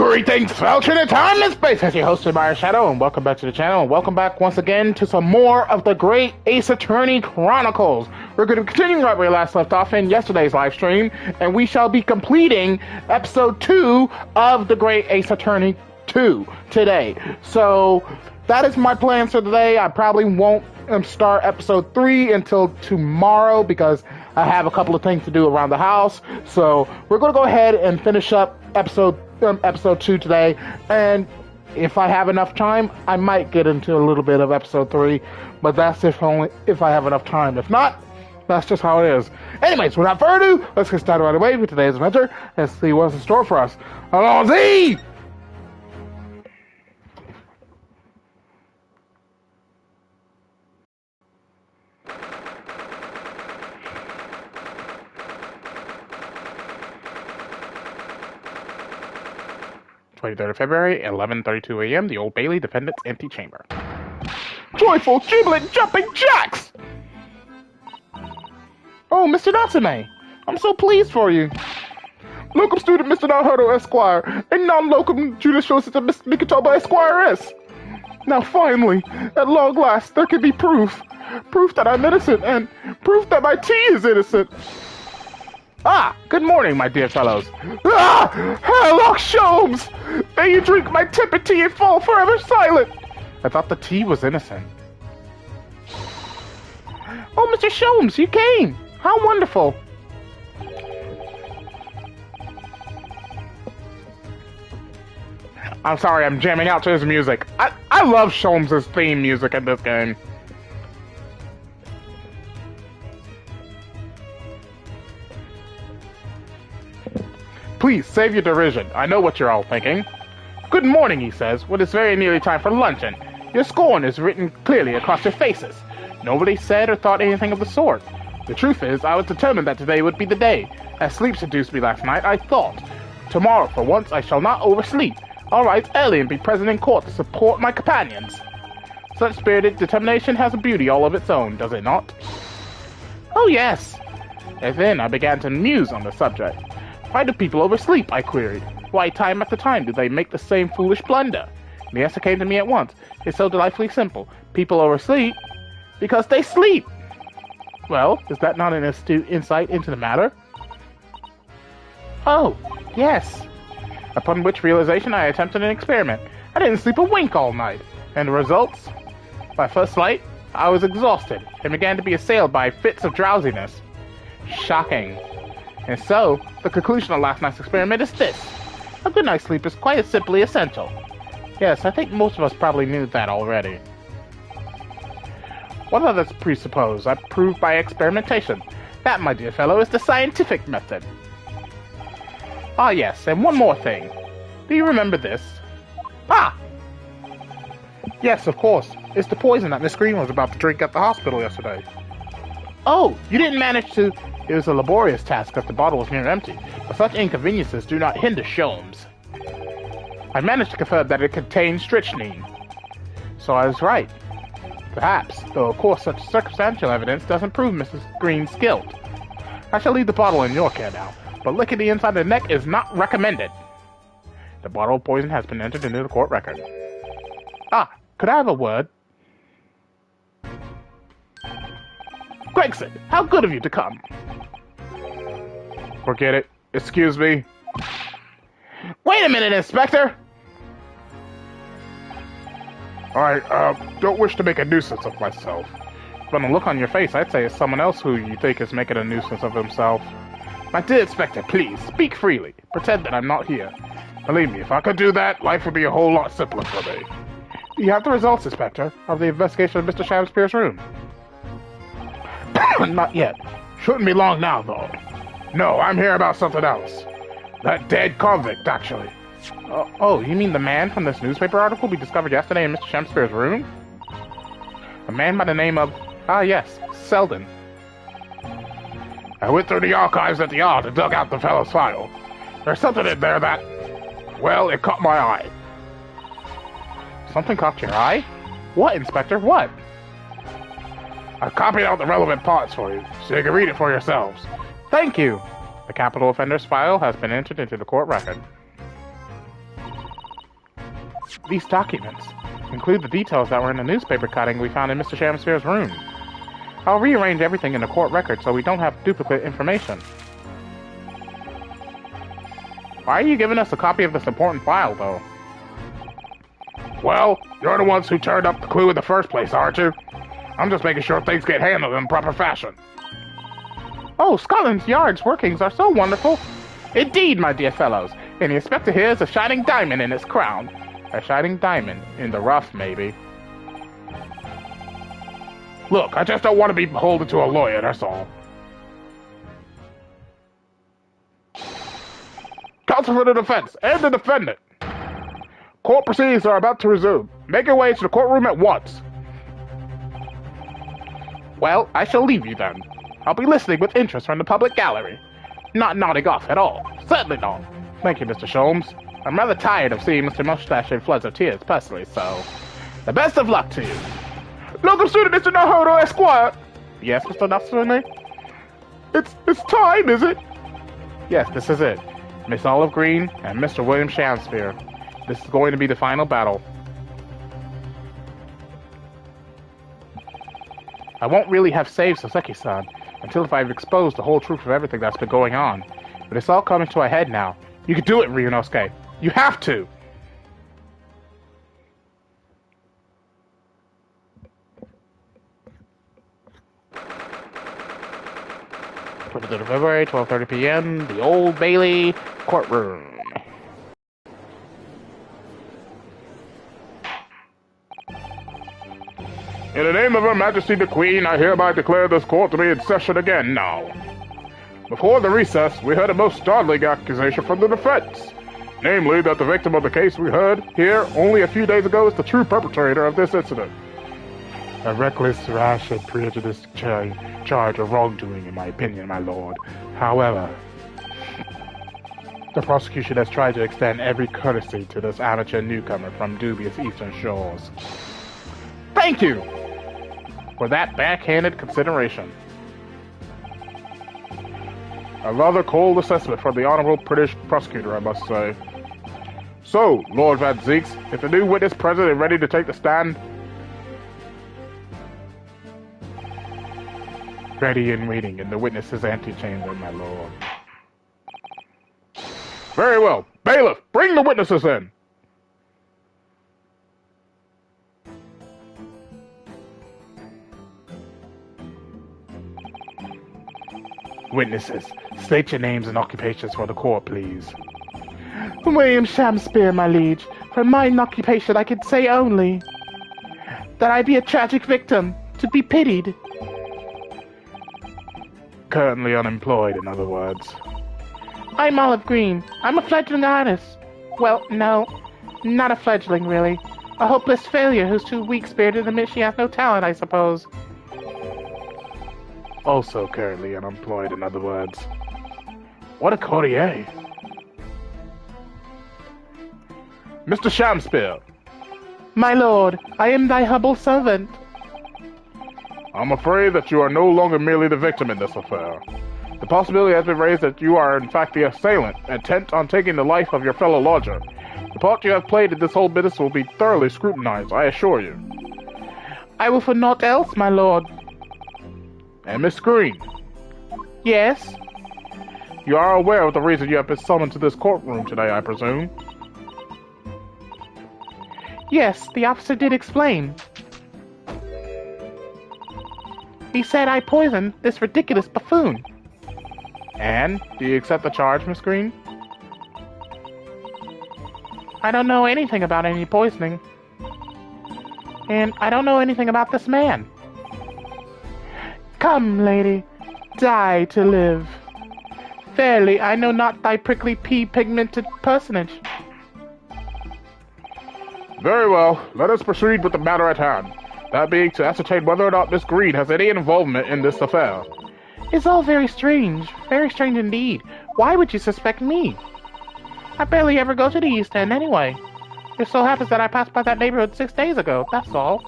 Greetings, fellow in time and space, as your host, Tomoya Shadow, and welcome back to the channel, and welcome back once again to some more of the Great Ace Attorney Chronicles. We're going to be continuing right where we last left off in yesterday's live stream, and we shall be completing episode 2 of the Great Ace Attorney 2 today. So, that is my plans for today. I probably won't start episode 3 until tomorrow, because I have a couple of things to do around the house. So, we're going to go ahead and finish up episode 2 today, and if I have enough time, I might get into a little bit of episode 3, but that's if I have enough time. If not, that's just how it is. Anyways, without further ado, let's get started right away with today's adventure and see what's in store for us. Allons-y! of February, 11:32 a.m., the Old Bailey Defendant's Empty Chamber. Joyful, jubilant, jumping jacks! Oh, Mr. Natsume, I'm so pleased for you. Locum student Mr. Naruto Esquire, and non-locum judicial assistant Miss Mikitoba Esquiress. Now finally, at long last, there can be proof. Proof that I'm innocent, and proof that my tea is innocent. Ah, good morning, my dear fellows. Ah, Herlock Sholmes! May you drink my tepid tea and fall forever silent. I thought the tea was innocent. Oh, Mr. Sholmes, you came. How wonderful. I'm sorry, I'm jamming out to his music. I love Sholmes' theme music in this game. Please, save your derision. I know what you're all thinking. Good morning, he says, when it's very nearly time for luncheon. Your scorn is written clearly across your faces. Nobody said or thought anything of the sort. The truth is, I was determined that today would be the day. As sleep seduced me last night, I thought, tomorrow, for once, I shall not oversleep. I'll rise early and be present in court to support my companions. Such spirited determination has a beauty all of its own, does it not? Oh, yes. And then I began to muse on the subject. Why do people oversleep? I queried. Why, time after time, do they make the same foolish blunder? And the answer came to me at once. It's so delightfully simple. People oversleep because they sleep. Well, is that not an astute insight into the matter? Oh, yes. Upon which realization, I attempted an experiment. I didn't sleep a wink all night. And the results? By first light, I was exhausted and began to be assailed by fits of drowsiness. Shocking. And so, the conclusion of last night's experiment is this. A good night's sleep is quite simply essential. Yes, I think most of us probably knew that already. What others presuppose I proved by experimentation. That, my dear fellow, is the scientific method. Ah, yes, and one more thing. Do you remember this? Ah! Yes, of course. It's the poison that Miss Green was about to drink at the hospital yesterday. Oh, you didn't manage to... It was a laborious task as the bottle was near empty, but such inconveniences do not hinder Sholmes. I managed to confirm that it contained strychnine. So I was right. Perhaps, though of course such circumstantial evidence doesn't prove Mrs. Green's guilt. I shall leave the bottle in your care now, but licking the inside of the neck is not recommended. The bottle of poison has been entered into the court record. Ah, could I have a word? Gregson, how good of you to come. Forget it. Excuse me. Wait a minute, Inspector! Alright, don't wish to make a nuisance of myself. From the look on your face, I'd say it's someone else who you think is making a nuisance of himself. My dear Inspector, please, speak freely. Pretend that I'm not here. Believe me, if I could do that, life would be a whole lot simpler for me. Do you have the results, Inspector, of the investigation of Mr. Shakespeare's room? Not yet. Shouldn't be long now, though. No, I'm here about something else. That dead convict, actually. Oh, you mean the man from this newspaper article we discovered yesterday in Mr. Shakespeare's room? A man by the name of... Ah, yes, Selden. I went through the archives at the yard and dug out the fellow's file. There's something in there that... Well, it caught my eye. Something caught your eye? What, Inspector, what? I've copied out the relevant parts for you, so you can read it for yourselves. Thank you. The capital offender's file has been entered into the court record. These documents include the details that were in the newspaper cutting we found in Mr. Shamsphere's room. I'll rearrange everything in the court record so we don't have duplicate information. Why are you giving us a copy of this important file, though? Well, you're the ones who turned up the clue in the first place, aren't you? I'm just making sure things get handled in proper fashion. Oh, Scotland Yard's workings are so wonderful. Indeed, my dear fellows. And the inspector here is a shining diamond in his crown. A shining diamond in the rough, maybe. Look, I just don't want to be beholden to a lawyer, that's all. Counsel for the defense and the defendant. Court proceedings are about to resume. Make your way to the courtroom at once. Well, I shall leave you then. I'll be listening with interest from the public gallery. Not nodding off at all. Certainly not. Thank you, Mr. Sholmes. I'm rather tired of seeing Mr. Mustache in floods of tears, personally, so... The best of luck to you. Local student, Mr. Nahodo, Esquire. Yes, Mr. Natsume? It's time, is it? Yes, this is it. Miss Olive Green and Mr. William Shamsphere. This is going to be the final battle. I won't really have saved Soseki-san until if I've exposed the whole truth of everything that's been going on. But it's all coming to a head now. You can do it, Ryunosuke. You have to! February, 12:30 p.m., the Old Bailey courtroom. In the name of Her Majesty the Queen, I hereby declare this court to be in session again now. Before the recess, we heard a most startling accusation from the defense. Namely, that the victim of the case we heard here only a few days ago is the true perpetrator of this incident. A reckless, rash, and prejudiced charge of wrongdoing, in my opinion, my lord. However, the prosecution has tried to extend every courtesy to this amateur newcomer from dubious eastern shores. Thank you for that backhanded consideration. A rather cold assessment from the honorable British prosecutor, I must say. So, Lord Van Zeeks, if the new witness present is ready to take the stand... Ready and waiting in the witness's antechamber, my lord. Very well. Bailiff, bring the witnesses in! Witnesses, state your names and occupations for the court, please. William Shamsphere, my liege. For mine occupation, I can say only that I be a tragic victim, to be pitied. Currently unemployed, in other words. I'm Olive Green. I'm a fledgling artist. Well, no, not a fledgling, really. A hopeless failure who's too weak-spirited to admit she has no talent, I suppose. Also currently unemployed, in other words. What a courtier. Mr. Shamsphere. My lord, I am thy humble servant. I'm afraid that you are no longer merely the victim in this affair. The possibility has been raised that you are in fact the assailant, intent on taking the life of your fellow lodger. The part you have played in this whole business will be thoroughly scrutinized, I assure you. I will for naught else, my lord. And Miss Green. Yes? You are aware of the reason you have been summoned to this courtroom today, I presume? Yes, the officer did explain. He said I poisoned this ridiculous buffoon. And? Do you accept the charge, Miss Green? I don't know anything about any poisoning. And I don't know anything about this man. Come, lady, die to live. Fairly, I know not thy prickly pea-pigmented personage. Very well, let us proceed with the matter at hand. That being to ascertain whether or not Miss Green has any involvement in this affair. It's all very strange indeed. Why would you suspect me? I barely ever go to the East End anyway. It so happens that I passed by that neighborhood 6 days ago, that's all.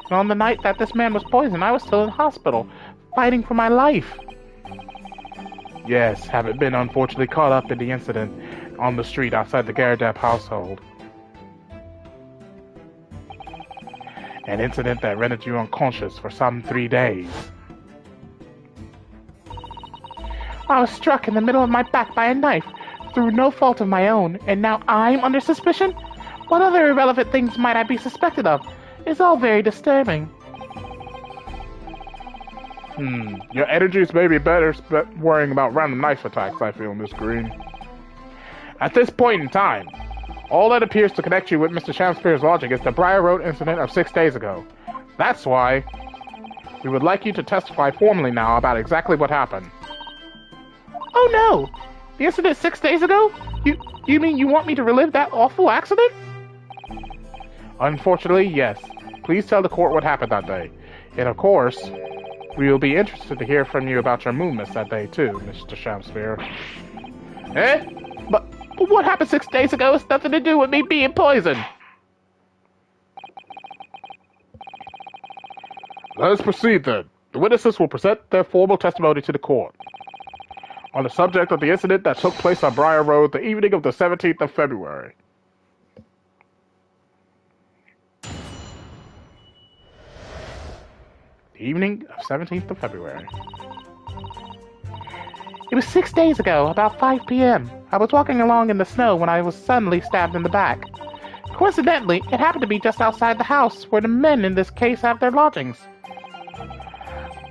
And on the night that this man was poisoned, I was still in hospital, fighting for my life. Yes, haven't been unfortunately caught up in the incident on the street outside the Garadap household. An incident that rendered you unconscious for some 3 days. I was struck in the middle of my back by a knife, through no fault of my own, and now I'm under suspicion? What other irrelevant things might I be suspected of? It's all very disturbing. Your energies may be better worrying about random knife attacks, I feel, Miss Green. At this point in time, all that appears to connect you with Mr. Shamspeare's logic is the Briar Road incident of 6 days ago. That's why we would like you to testify formally now about exactly what happened. Oh no! The incident 6 days ago? You mean you want me to relive that awful accident? Unfortunately, yes. Please tell the court what happened that day. And of course, we will be interested to hear from you about your movements that day too, Mr. Shamspeare. But what happened 6 days ago has nothing to do with me being poisoned. Let us proceed then. The witnesses will present their formal testimony to the court on the subject of the incident that took place on Briar Road the evening of the 17th of February. The evening of 17th of February. It was 6 days ago, about 5 p.m. I was walking along in the snow when I was suddenly stabbed in the back. Coincidentally, it happened to be just outside the house where the men in this case have their lodgings.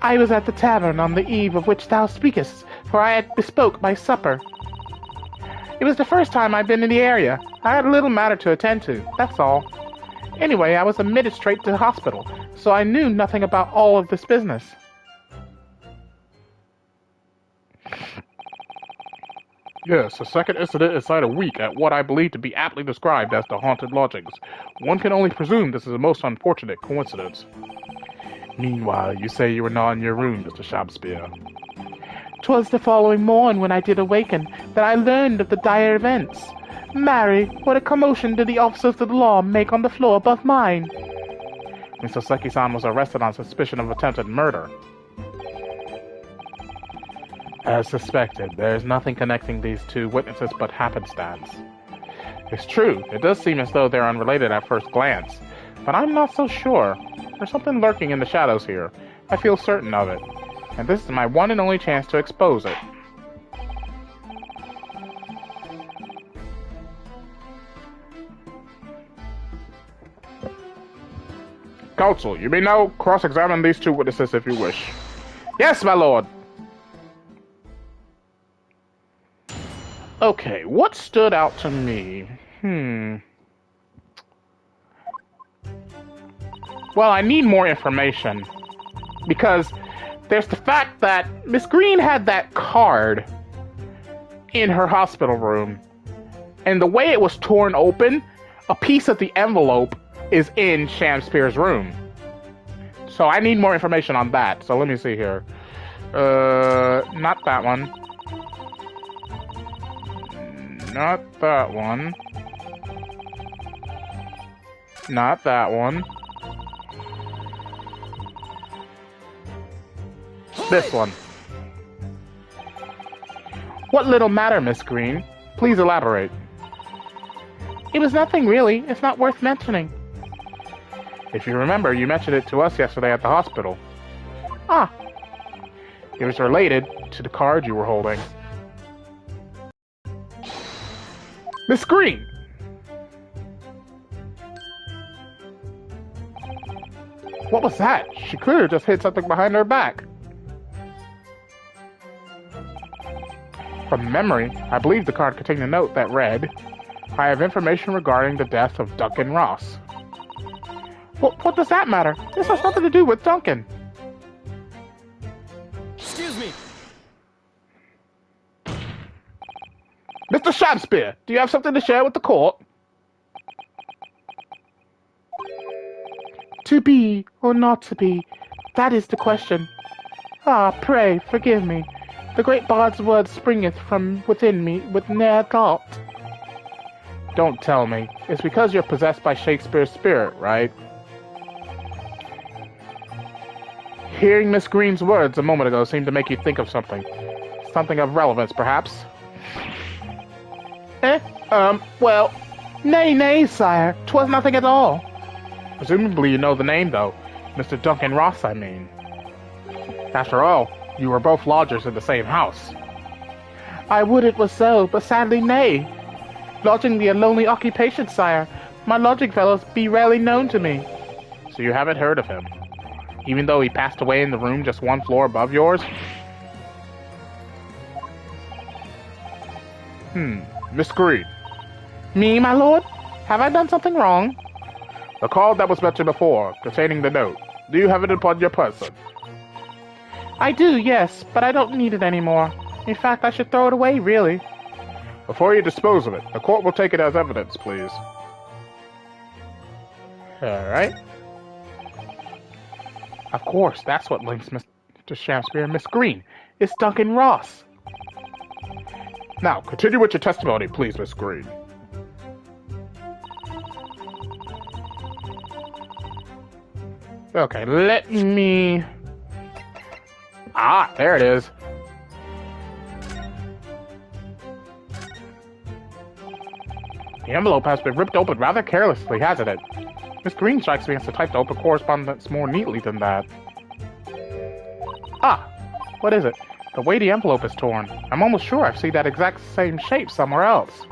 I was at the tavern on the eve of which thou speakest, for I had bespoke my supper. It was the first time I'd been in the area. I had a little matter to attend to, that's all. Anyway, I was admitted straight to the hospital, so I knew nothing about all of this business. Yes, the second incident inside a week at what I believe to be aptly described as the haunted lodgings. One can only presume this is a most unfortunate coincidence. Meanwhile, you say you were not in your room, Mr. Shamspeare. 'Twas the following morn when I did awaken that I learned of the dire events. Marry, what a commotion did the officers of the law make on the floor above mine. Mr. Seki-san was arrested on suspicion of attempted murder. As suspected, there is nothing connecting these two witnesses but happenstance. It's true, it does seem as though they're unrelated at first glance, but I'm not so sure. There's something lurking in the shadows here. I feel certain of it, and this is my one and only chance to expose it. Counsel, you may now cross-examine these two witnesses if you wish. Yes, my lord! Okay, what stood out to me? Well, I need more information. Because there's the fact that Miss Green had that card in her hospital room. And the way it was torn open, a piece of the envelope is in Shamspeare's room. So I need more information on that. So let me see here. Not that one. Not that one. Not that one. This one. What little matter, Miss Green? Please elaborate. It was nothing really. It's not worth mentioning. If you remember, you mentioned it to us yesterday at the hospital. Ah. It was related to the card you were holding. Miss Green! What was that? She could have just hit something behind her back. From memory, I believe the card contained a note that read, I have information regarding the death of Duncan Ross. What does that matter? This has nothing to do with Duncan. Excuse me. Mr. Shamspeare, do you have something to share with the court? To be or not to be, that is the question. Ah, pray, forgive me. The great bard's word springeth from within me with ne'er thought. Don't tell me. It's because you're possessed by Shakespeare's spirit, right? Hearing Miss Green's words a moment ago seemed to make you think of something. Something of relevance, perhaps? Well, nay, sire, 'twas nothing at all. Presumably you know the name, though. Mr. Duncan Ross, I mean. After all, you were both lodgers in the same house. I would it was so, but sadly nay. Lodging be a lonely occupation, sire. My lodging fellows be rarely known to me. So you haven't heard of him? Even though he passed away in the room just one floor above yours? Miss Green. Me, my lord? Have I done something wrong? The card that was mentioned before, containing the note. Do you have it upon your person? I do, yes, but I don't need it anymore. In fact, I should throw it away, really. Before you dispose of it, the court will take it as evidence, please. Alright. Of course, that's what links Mr. Shamspeare and Miss Green. It's Duncan Ross. Now, continue with your testimony, please, Miss Green. Okay, let me... Ah, there it is. The envelope has been ripped open rather carelessly, hasn't it? Miss Green strikes me as the type to open correspondence more neatly than that. Ah! What is it? The way the envelope is torn. I'm almost sure I've seen that exact same shape somewhere else.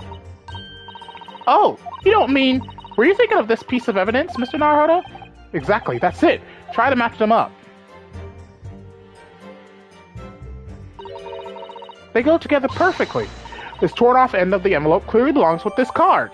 Oh! You don't mean... Were you thinking of this piece of evidence, Mr. Naruto? Exactly, that's it. Try to match them up. They go together perfectly. This torn off end of the envelope clearly belongs with this card.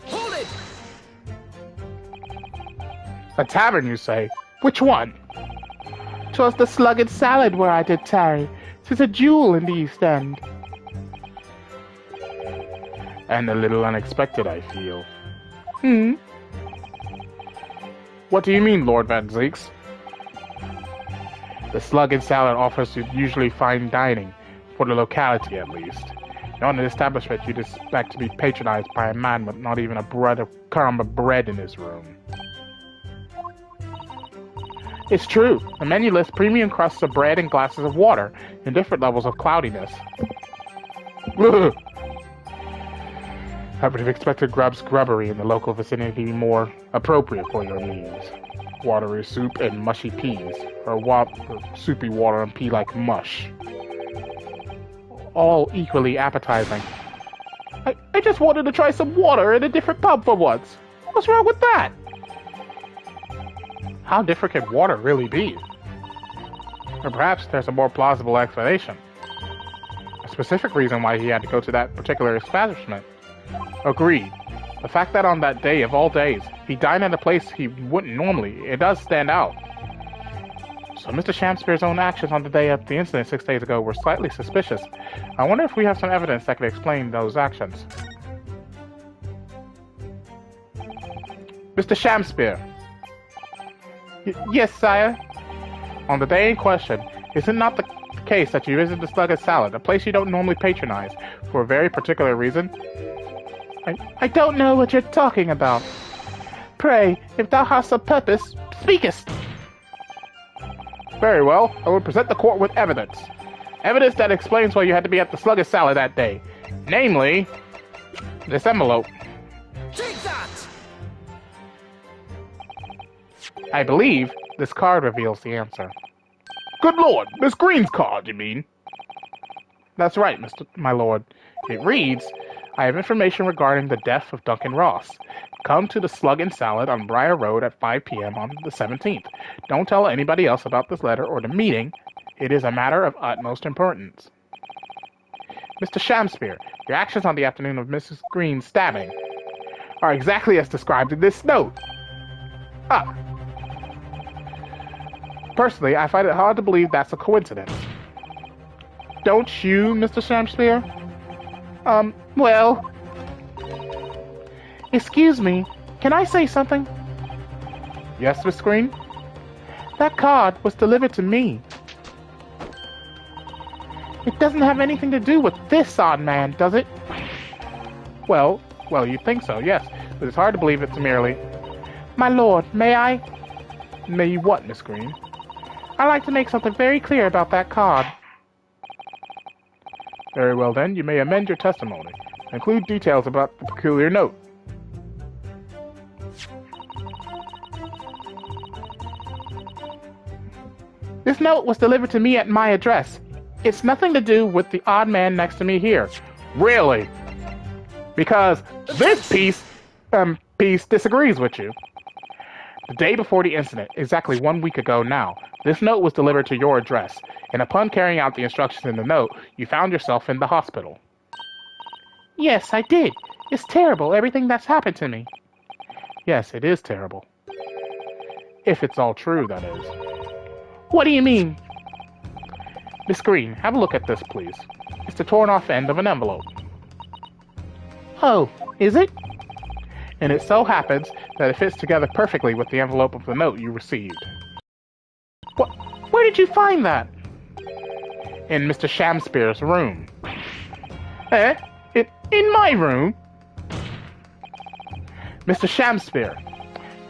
Hold it! A tavern, you say? Which one? 'Twas the Slugged Salad where I did tarry. 'Tis a jewel in the East End. And a little unexpected, I feel. What do you mean, Lord Van Zeeks? The Slugged Salad offers usually fine dining, for the locality at least. Not an establishment you'd expect to be patronized by a man with not even a crumb of bread in his room. It's true. The menu lists premium crusts of bread and glasses of water in different levels of cloudiness. I would have expected grubbery in the local vicinity to be more appropriate for your means. Watery soup and mushy peas, or soupy water and pea-like mush. All equally appetizing. I just wanted to try some water in a different pub for once. What's wrong with that? How different can water really be? Or perhaps there's a more plausible explanation. A specific reason why he had to go to that particular establishment. Agreed. The fact that on that day of all days, he dined at a place he wouldn't normally, it does stand out. So Mr. Shamspeare's own actions on the day of the incident 6 days ago were slightly suspicious. I wonder if we have some evidence that could explain those actions. Mr. Shamspeare! Yes, sire? On the day in question, is it not the case that you visited the Slugged Salad, a place you don't normally patronize, for a very particular reason? I don't know what you're talking about. Pray, if thou hast a purpose, speakest! Very well, I will present the court with evidence. Evidence that explains why you had to be at the Slugged Salad that day. Namely, this envelope. Take that! I believe this card reveals the answer. Good lord, Miss Green's card, you mean? That's right, my lord. It reads, I have information regarding the death of Duncan Ross. Come to the Slugged Salad on Briar Road at 5 p.m. on the 17th. Don't tell anybody else about this letter or the meeting. It is a matter of utmost importance. Mr. Shamspeare, your actions on the afternoon of Mrs. Green's stabbing are exactly as described in this note. Personally, I find it hard to believe that's a coincidence. Don't you, Mr. Shamspeare? Well... Excuse me, can I say something? Yes, Miss Green? That card was delivered to me. It doesn't have anything to do with this odd man, does it? Well, you'd think so, yes, but it's hard to believe it's merely... My lord, may I? May you what, Miss Green? I'd like to make something very clear about that card. Very well then, you may amend your testimony. Include details about the peculiar note. This note was delivered to me at my address. It's nothing to do with the odd man next to me here. Really? Because this piece disagrees with you. The day before the incident, exactly 1 week ago now, this note was delivered to your address, and upon carrying out the instructions in the note, you found yourself in the hospital. Yes, I did. It's terrible, everything that's happened to me. Yes, it is terrible. If it's all true, that is. What do you mean? Miss Green, have a look at this, please. It's the torn-off end of an envelope. Oh, is it? And it so happens that it fits together perfectly with the envelope of the note you received. What? Where did you find that? In Mr. Shamspeare's room. Eh? In my room? Mr. Shamspeare,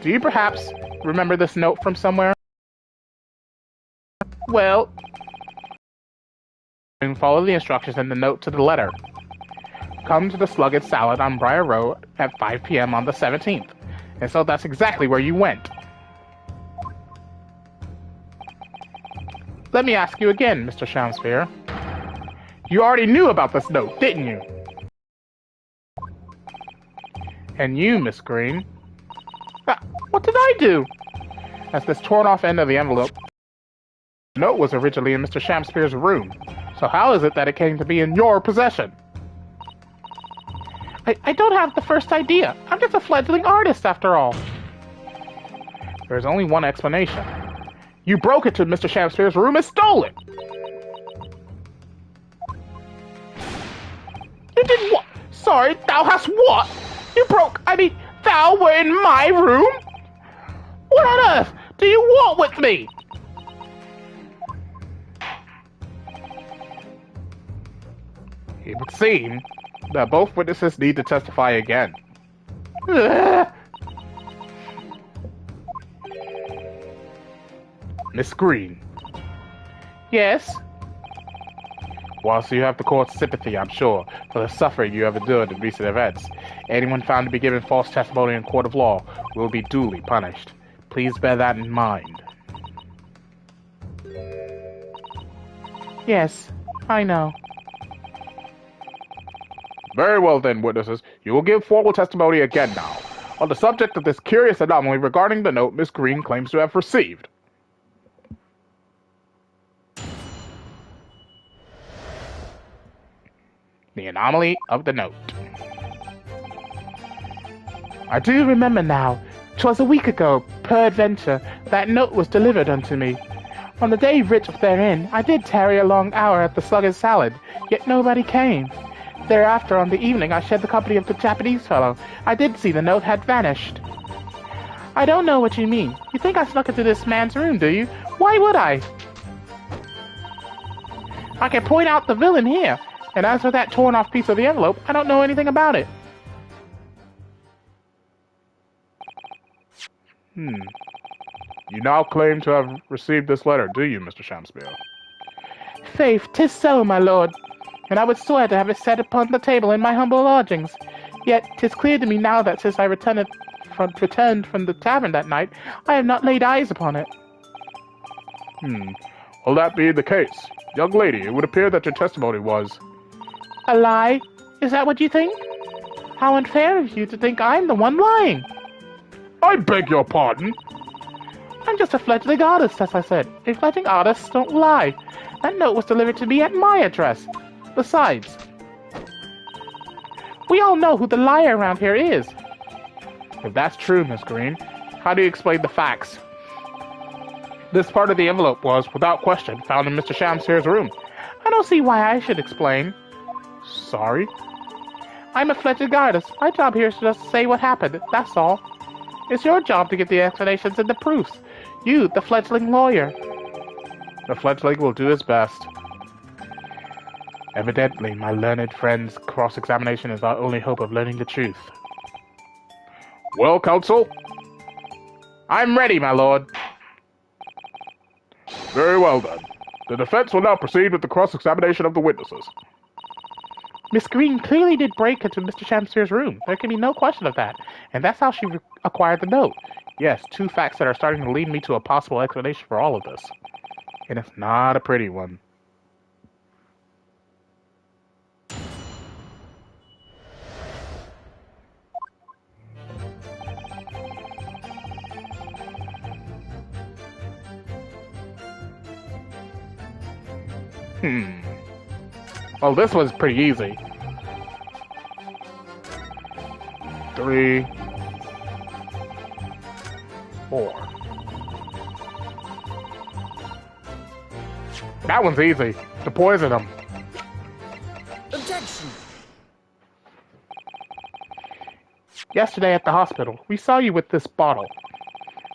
do you perhaps remember this note from somewhere? Well... And follow the instructions in the note to the letter. Come to the Slugged Salad on Briar Road at 5 p.m. on the 17th. And so that's exactly where you went. Let me ask you again, Mr. Shamspeare. You already knew about this note, didn't you? And you, Miss Green. What did I do? As this torn-off end of the envelope, the note was originally in Mr. Shamspeare's room. So how is it that it came to be in your possession? I don't have the first idea. I'm just a fledgling artist, after all. There's only one explanation. You broke into Mr. Shamspeare's room and stole it! You did what? Sorry, thou hast what? Thou were in my room? What on earth do you want with me? It would seem that both witnesses need to testify again. Miss Green. Yes? Whilst you have the court's sympathy, I'm sure, for the suffering you have endured in recent events, anyone found to be giving false testimony in court of law will be duly punished. Please bear that in mind. Yes, I know. Very well then, witnesses. You will give formal testimony again now, on the subject of this curious anomaly regarding the note Miss Green claims to have received. The anomaly of the note. I do remember now. 'Twas a week ago, peradventure, that note was delivered unto me. On the day writ therein, I did tarry a long hour at the Slugged Salad, yet nobody came. Thereafter, on the evening, I shared the company of the Japanese fellow. I did see the note had vanished. I don't know what you mean. You think I snuck into this man's room, do you? Why would I? I can point out the villain here. And as for that torn-off piece of the envelope, I don't know anything about it. You now claim to have received this letter, do you, Mr. Shamspeare? Faith, 'tis so, my lord. And I would swear to have it set upon the table in my humble lodgings. Yet 'tis clear to me now that since I returned from the tavern that night, I have not laid eyes upon it. Will that be the case? Young lady, it would appear that your testimony was... A lie? Is that what you think? How unfair of you to think I'm the one lying. I beg your pardon? I'm just a fledgling artist, as I said. A fledgling artists don't lie. That note was delivered to me at my address. Besides, we all know who the liar around here is. If that's true, Miss Green, how do you explain the facts? This part of the envelope was, without question, found in Mr. Shamspeare's room. I don't see why I should explain. Sorry? I'm a fledgling artist. My job here is just to say what happened, that's all. It's your job to give the explanations and the proofs. You, the fledgling lawyer. The fledgling will do his best. Evidently, my learned friend's cross-examination is our only hope of learning the truth. Well, counsel? I'm ready, my lord. Very well, then. The defense will now proceed with the cross-examination of the witnesses. Miss Green clearly did break into Mr. Shamspeare's room. There can be no question of that. And that's how she acquired the note. Yes, two facts that are starting to lead me to a possible explanation for all of this. And it's not a pretty one. Well, this was pretty easy. 3, 4. That one's easy. To poison him. Objection! Yesterday at the hospital, we saw you with this bottle.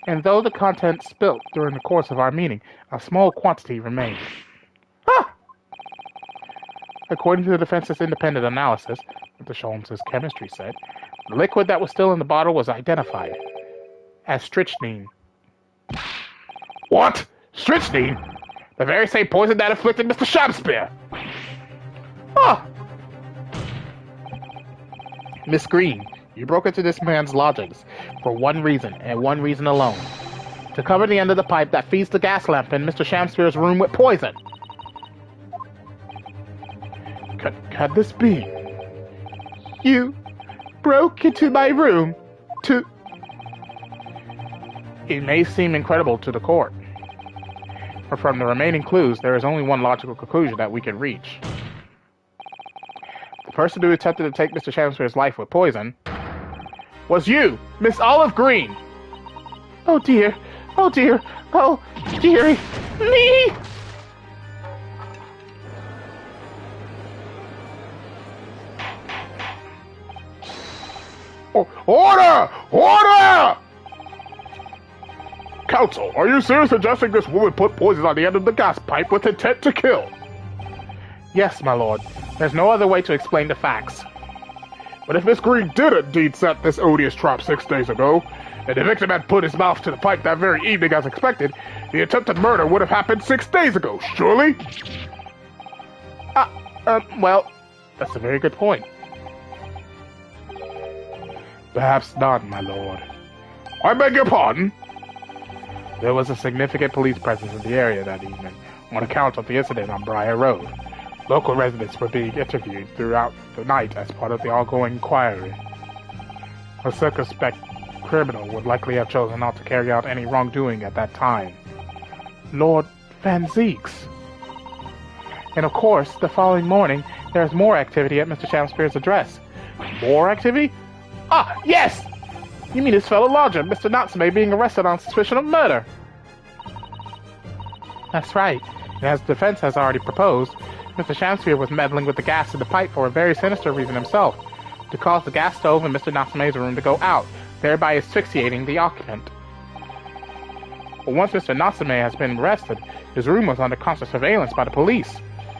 And though the contents spilt during the course of our meeting, a small quantity remained. According to the defense's independent analysis, Mr. Sholmes' chemistry said, the liquid that was still in the bottle was identified as strychnine. What? Strychnine? The very same poison that afflicted Mr. Shamspeare! Miss Green, you broke into this man's lodgings for one reason, and one reason alone. To cover the end of the pipe that feeds the gas lamp in Mr. Shamspeare's room with poison. Could this be? You broke into my room to... It may seem incredible to the court, but from the remaining clues, there is only one logical conclusion that we can reach. The person who attempted to take Mr. Shamspeare's life with poison Was you, Miss Olive Green! Oh dear, oh dear, oh dearie, me! Order! Order! Counsel, are you seriously suggesting this woman put poison on the end of the gas pipe with intent to kill? Yes, my lord. There's no other way to explain the facts. But if Miss Green did indeed set this odious trap 6 days ago, and the victim had put his mouth to the pipe that very evening as expected, the attempted murder would have happened 6 days ago, surely? Well, that's a very good point. Perhaps not, my lord. I beg your pardon? There was a significant police presence in the area that evening, on account of the incident on Briar Road. Local residents were being interviewed throughout the night as part of the ongoing inquiry. A circumspect criminal would likely have chosen not to carry out any wrongdoing at that time. Lord Van Zeeks. And of course, the following morning, there's more activity at Mr. Shamspeare's address. More activity? Yes! You mean his fellow lodger, Mr. Natsume, being arrested on suspicion of murder? That's right. And as the defense has already proposed, Mr. Shamspere was meddling with the gas in the pipe for a very sinister reason himself, to cause the gas stove in Mr. Natsume's room to go out, thereby asphyxiating the occupant. But once Mr. Natsume has been arrested, his room was under constant surveillance by the police.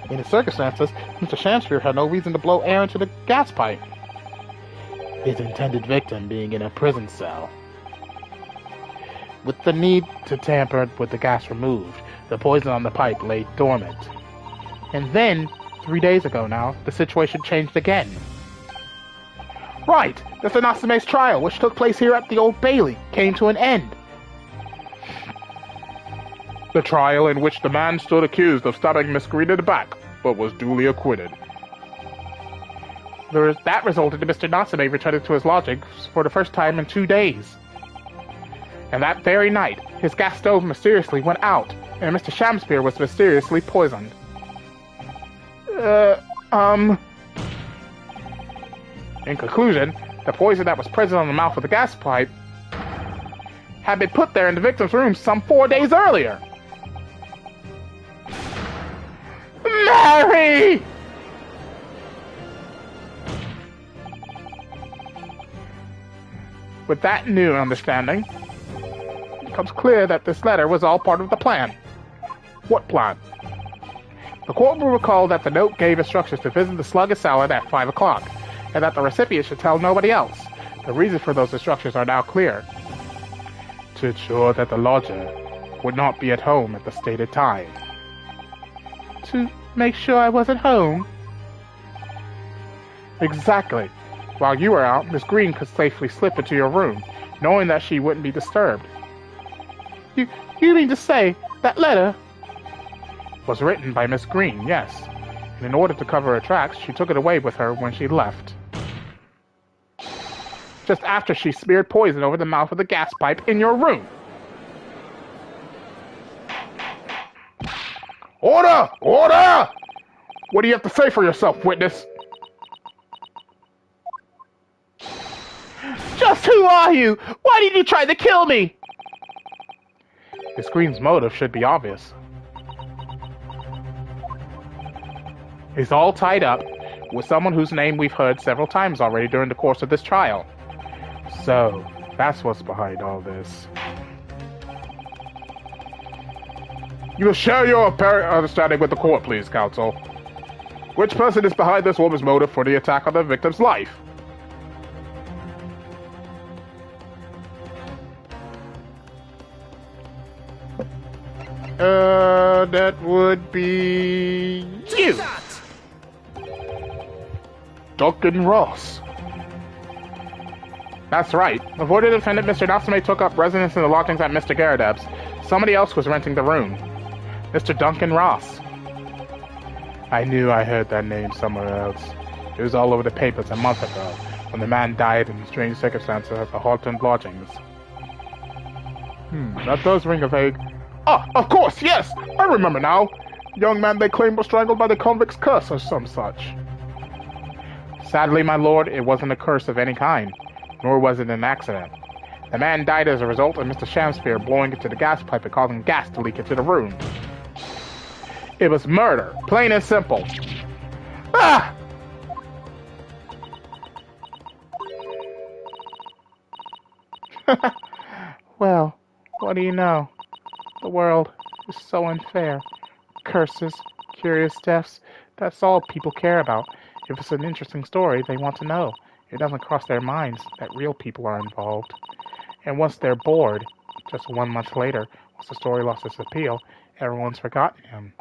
In the circumstances, Mr. Shamspere had no reason to blow air into the gas pipe. His intended victim being in a prison cell. With the need to tamper with the gas removed, the poison on the pipe lay dormant. And then, 3 days ago now, the situation changed again. Right! Mr. Natsume's trial, which took place here at the Old Bailey, came to an end. The trial in which the man stood accused of stabbing Miss Green in the back, but was duly acquitted. That resulted in Mr. Natsume returning to his lodgings for the first time in 2 days. And that very night, his gas stove mysteriously went out, and Mr. Shamspere was mysteriously poisoned. In conclusion, the poison that was present on the mouth of the gas pipe had been put there in the victim's room some 4 days earlier. Mary! With that new understanding, becomes clear that this letter was all part of the plan. What plan? The court will recall that the note gave instructions to visit the slug salad at 5 o'clock, and that the recipient should tell nobody else. The reason for those instructions are now clear. To ensure that the lodger would not be at home at the stated time. To make sure I wasn't home? Exactly. While you were out, Miss Green could safely slip into your room, knowing that she wouldn't be disturbed. You mean to say that letter was written by Miss Green, yes. And in order to cover her tracks, she took it away with her when she left. Just after she smeared poison over the mouth of the gas pipe in your room. Order! Order! What do you have to say for yourself, witness? Just who are you? Why did you try to kill me? Miss Green's motive should be obvious. He's all tied up with someone whose name we've heard several times already during the course of this trial. So, that's what's behind all this. You will share your apparent understanding with the court, please, counsel. Which person is behind this woman's motive for the attack on the victim's life? That would be you. Duncan Ross. That's right. Before the defendant, Mr. Natsume, took up residence in the lodgings at Mr. Garadeb's, somebody else was renting the room. Mr. Duncan Ross. I knew I heard that name somewhere else. It was all over the papers a month ago, when the man died in strange circumstances at the Halton lodgings. That does ring a vague... Ah, of course, yes! I remember now. Young man they claimed was strangled by the convict's curse or some such. Sadly, my lord, it wasn't a curse of any kind, nor was it an accident. The man died as a result of Mr. Shamsphere blowing into the gas pipe and causing gas to leak into the room. It was murder, plain and simple. Ah! Well, what do you know? The world is so unfair. Curses, curious deaths, that's all people care about. If it's an interesting story, they want to know. It doesn't cross their minds that real people are involved. And once they're bored, just 1 month later, once the story lost its appeal, everyone's forgotten him.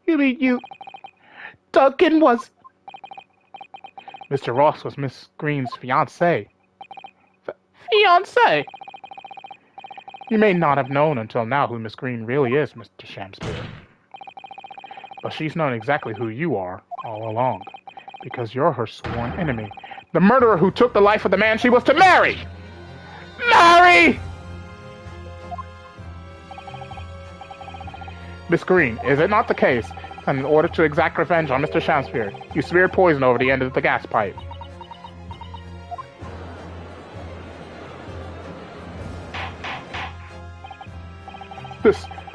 You mean Duncan was... Mr. Ross was Miss Green's fiancé. Fiancé? You may not have known until now who Miss Green really is, Mr. Shamsphere. But she's known exactly who you are all along, because you're her sworn enemy. The murderer who took the life of the man she was to marry! Marry! Miss Green, is it not the case that in order to exact revenge on Mr. Shamsphere, you smeared poison over the end of the gas pipe?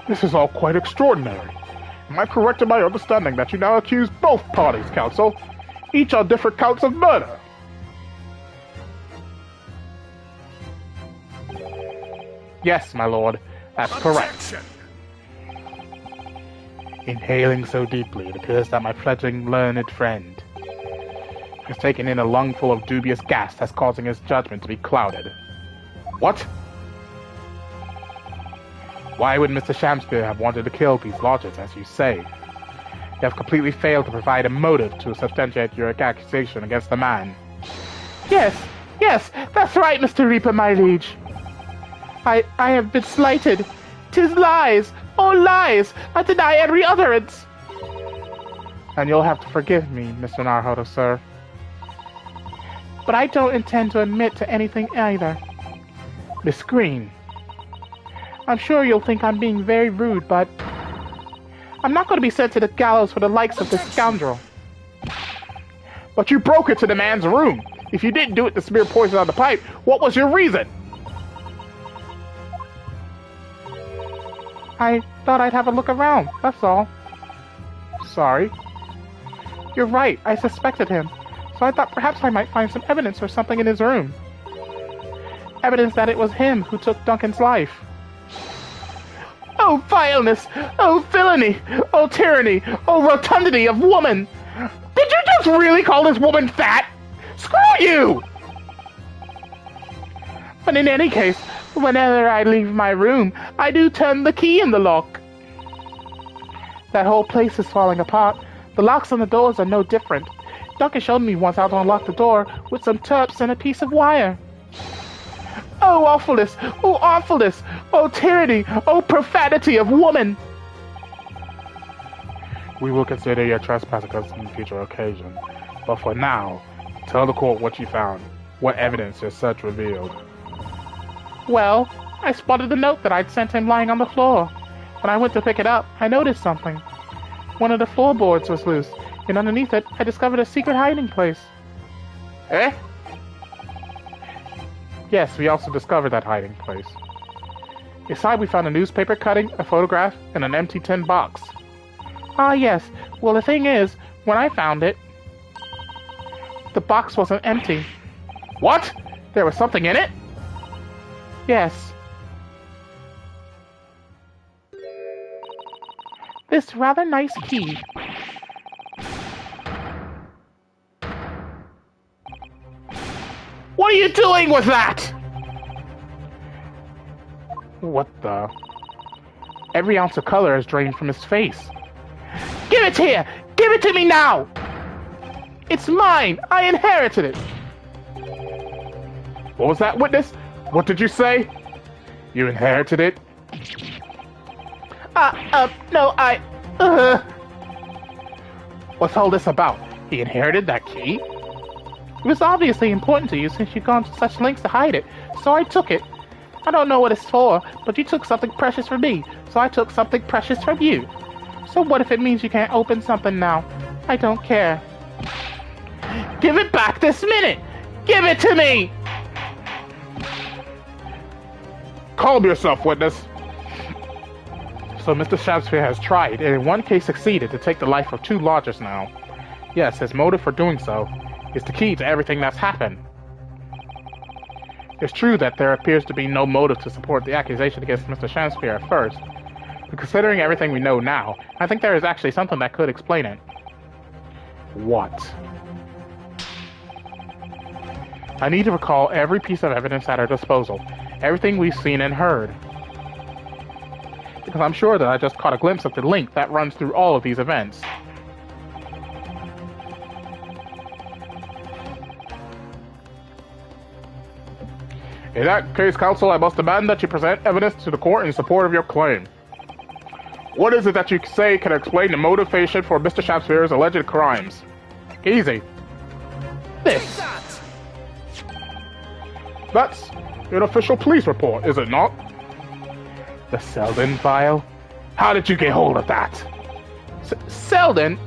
This is all quite extraordinary. Am I correct in my understanding that you now accuse both parties, counsel, each on different counts of murder? Yes, my lord, that's correct. Inhaling so deeply, it appears that my fledgling learned friend has taken in a lungful of dubious gas that's causing his judgment to be clouded. What? Why would Mr. Shamsphere have wanted to kill these lodgers, as you say? You have completely failed to provide a motive to substantiate your accusation against the man. Yes, that's right, Mr. Reaper, my liege. I have been slighted. 'Tis lies, all lies. I deny every utterance. And you'll have to forgive me, Mr. Naruhodo, sir. But I don't intend to admit to anything either. Miss Green. I'm sure you'll think I'm being very rude, but I'm not going to be sent to the gallows for the likes of this scoundrel. But you broke into the man's room. If you didn't do it to smear poison on the pipe, what was your reason? I thought I'd have a look around, that's all. Sorry. You're right, I suspected him. So I thought perhaps I might find some evidence or something in his room. Evidence that it was him who took Duncan's life. Oh, vileness! Oh, villainy! Oh, tyranny! Oh, rotundity of woman! Did you just really call this woman fat? Screw you! But in any case, whenever I leave my room, I do turn the key in the lock. That whole place is falling apart. The locks on the doors are no different. Duncan showed me once how to unlock the door with some turps and a piece of wire. Oh, awfulness! Oh, awfulness! Oh, tyranny! Oh, profanity of woman! We will consider your trespass against on future occasion. But for now, tell the court what you found. What evidence your search revealed. Well, I spotted the note that I'd sent him lying on the floor. When I went to pick it up, I noticed something. One of the floorboards was loose, and underneath it, I discovered a secret hiding place. Eh? Yes, we also discovered that hiding place. Inside, we found a newspaper cutting, a photograph, and an empty tin box. Ah, yes. Well, the thing is, when I found it, the box wasn't empty. What? There was something in it? Yes. This rather nice key. What are you doing with that? What the? Every ounce of color is drained from his face. Give it here! Give it to me now! It's mine! I inherited it! What was that, witness? What did you say? You inherited it? No, What's all this about? He inherited that key? It was obviously important to you since you'd gone to such lengths to hide it, so I took it. I don't know what it's for, but you took something precious from me, so I took something precious from you. So what if it means you can't open something now? I don't care. Give it back this minute! Give it to me! Calm yourself, witness. So Mr. Shakespeare has tried, and in one case succeeded, to take the life of 2 lodgers now. Yes, his motive for doing so is the key to everything that's happened. It's true that there appears to be no motive to support the accusation against Mr. Shakespeare at first, but considering everything we know now, I think there is actually something that could explain it. What? I need to recall every piece of evidence at our disposal, everything we've seen and heard. Because I'm sure that I just caught a glimpse of the link that runs through all of these events. In that case, counsel, I must demand that you present evidence to the court in support of your claim. What is it that you say can explain the motivation for Mr. Shakespeare's alleged crimes? Easy. This. That's an official police report, is it not? The Selden file? How did you get hold of that? Selden?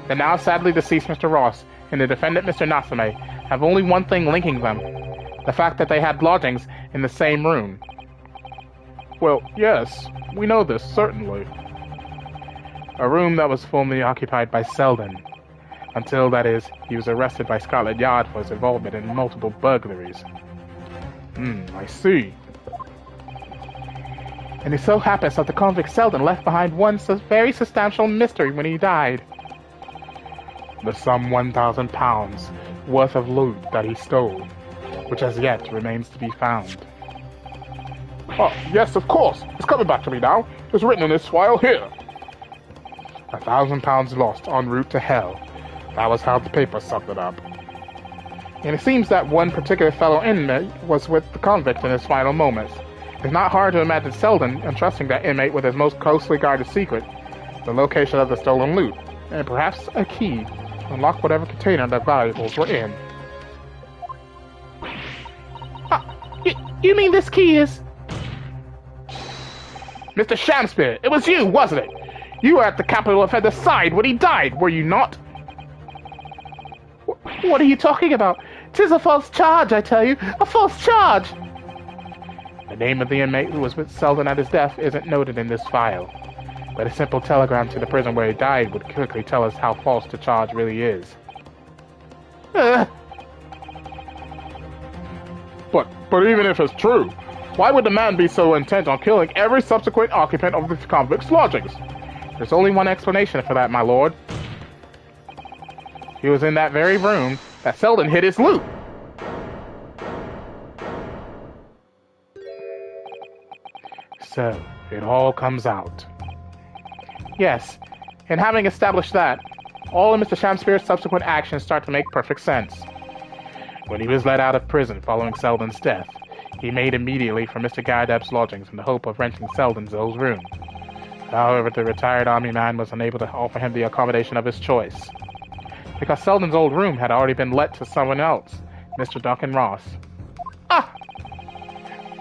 The now sadly deceased Mr. Ross and the defendant Mr. Natsume have only one thing linking them. The fact that they had lodgings in the same room. Well, yes, we know this, certainly. A room that was formerly occupied by Selden. Until, that is, he was arrested by Scotland Yard for his involvement in multiple burglaries. I see. And it so happens that the convict Selden left behind one very substantial mystery when he died. The sum £1,000 worth of loot that he stole, which as yet remains to be found. Oh, yes, of course. It's coming back to me now. It's written in this file here. £1,000 lost en route to hell. That was how the paper summed it up. And it seems that one particular fellow inmate was with the convict in his final moments. It's not hard to imagine Selden entrusting that inmate with his most closely guarded secret, the location of the stolen loot, and perhaps a key to unlock whatever container the valuables were in. You mean this key is... Mr. Shakespeare, it was you, wasn't it? You were at the capital offender's side when he died, were you not? What are you talking about? 'Tis a false charge, I tell you! A false charge! The name of the inmate who was with Selden at his death isn't noted in this file, but a simple telegram to the prison where he died would quickly tell us how false the charge really is. But even if it's true, why would the man be so intent on killing every subsequent occupant of the convict's lodgings? There's only one explanation for that, my lord. He was in that very room that Selden hid his loot. So, it all comes out. Yes, and having established that, all of Mr. Shamspeare's subsequent actions start to make perfect sense. When he was let out of prison following Selden's death, he made immediately for Mr. Gaideb's lodgings in the hope of renting Selden's old room. However, the retired army man was unable to offer him the accommodation of his choice, because Selden's old room had already been let to someone else, Mr. Duncan Ross.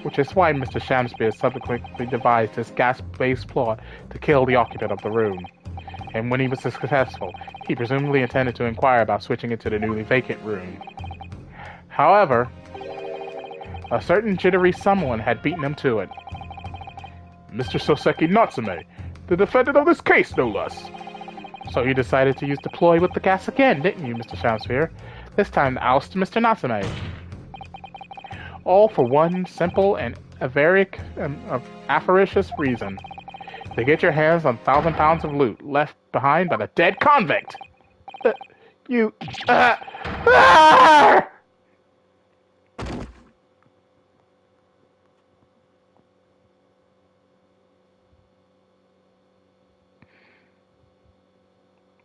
Which is why Mr. Shamspeare subsequently devised his gas-based plot to kill the occupant of the room. And when he was successful, he presumably intended to inquire about switching it to the newly vacant room. However, a certain jittery someone had beaten him to it. Mr. Soseki Natsume, the defendant of this case, no less. So you decided to use the ploy with the gas again, didn't you, Mr. Shamspeare? This time to oust Mr. Natsume. All for one simple and avaricious reason. To get your hands on 1,000 pounds of loot left behind by the dead convict.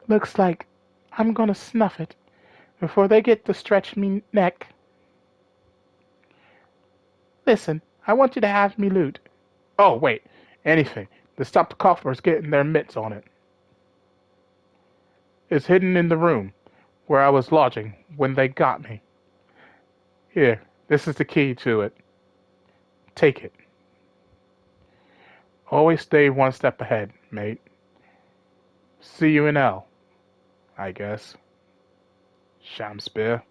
Looks like I'm gonna snuff it before they get to stretch me neck. Listen, I want you to have me loot. Oh, wait. Anything to stop the coffers getting their mitts on it. It's hidden in the room where I was lodging when they got me. Here, this is the key to it. Take it. Always stay one step ahead, mate. See you in hell, I guess. Shamspeare.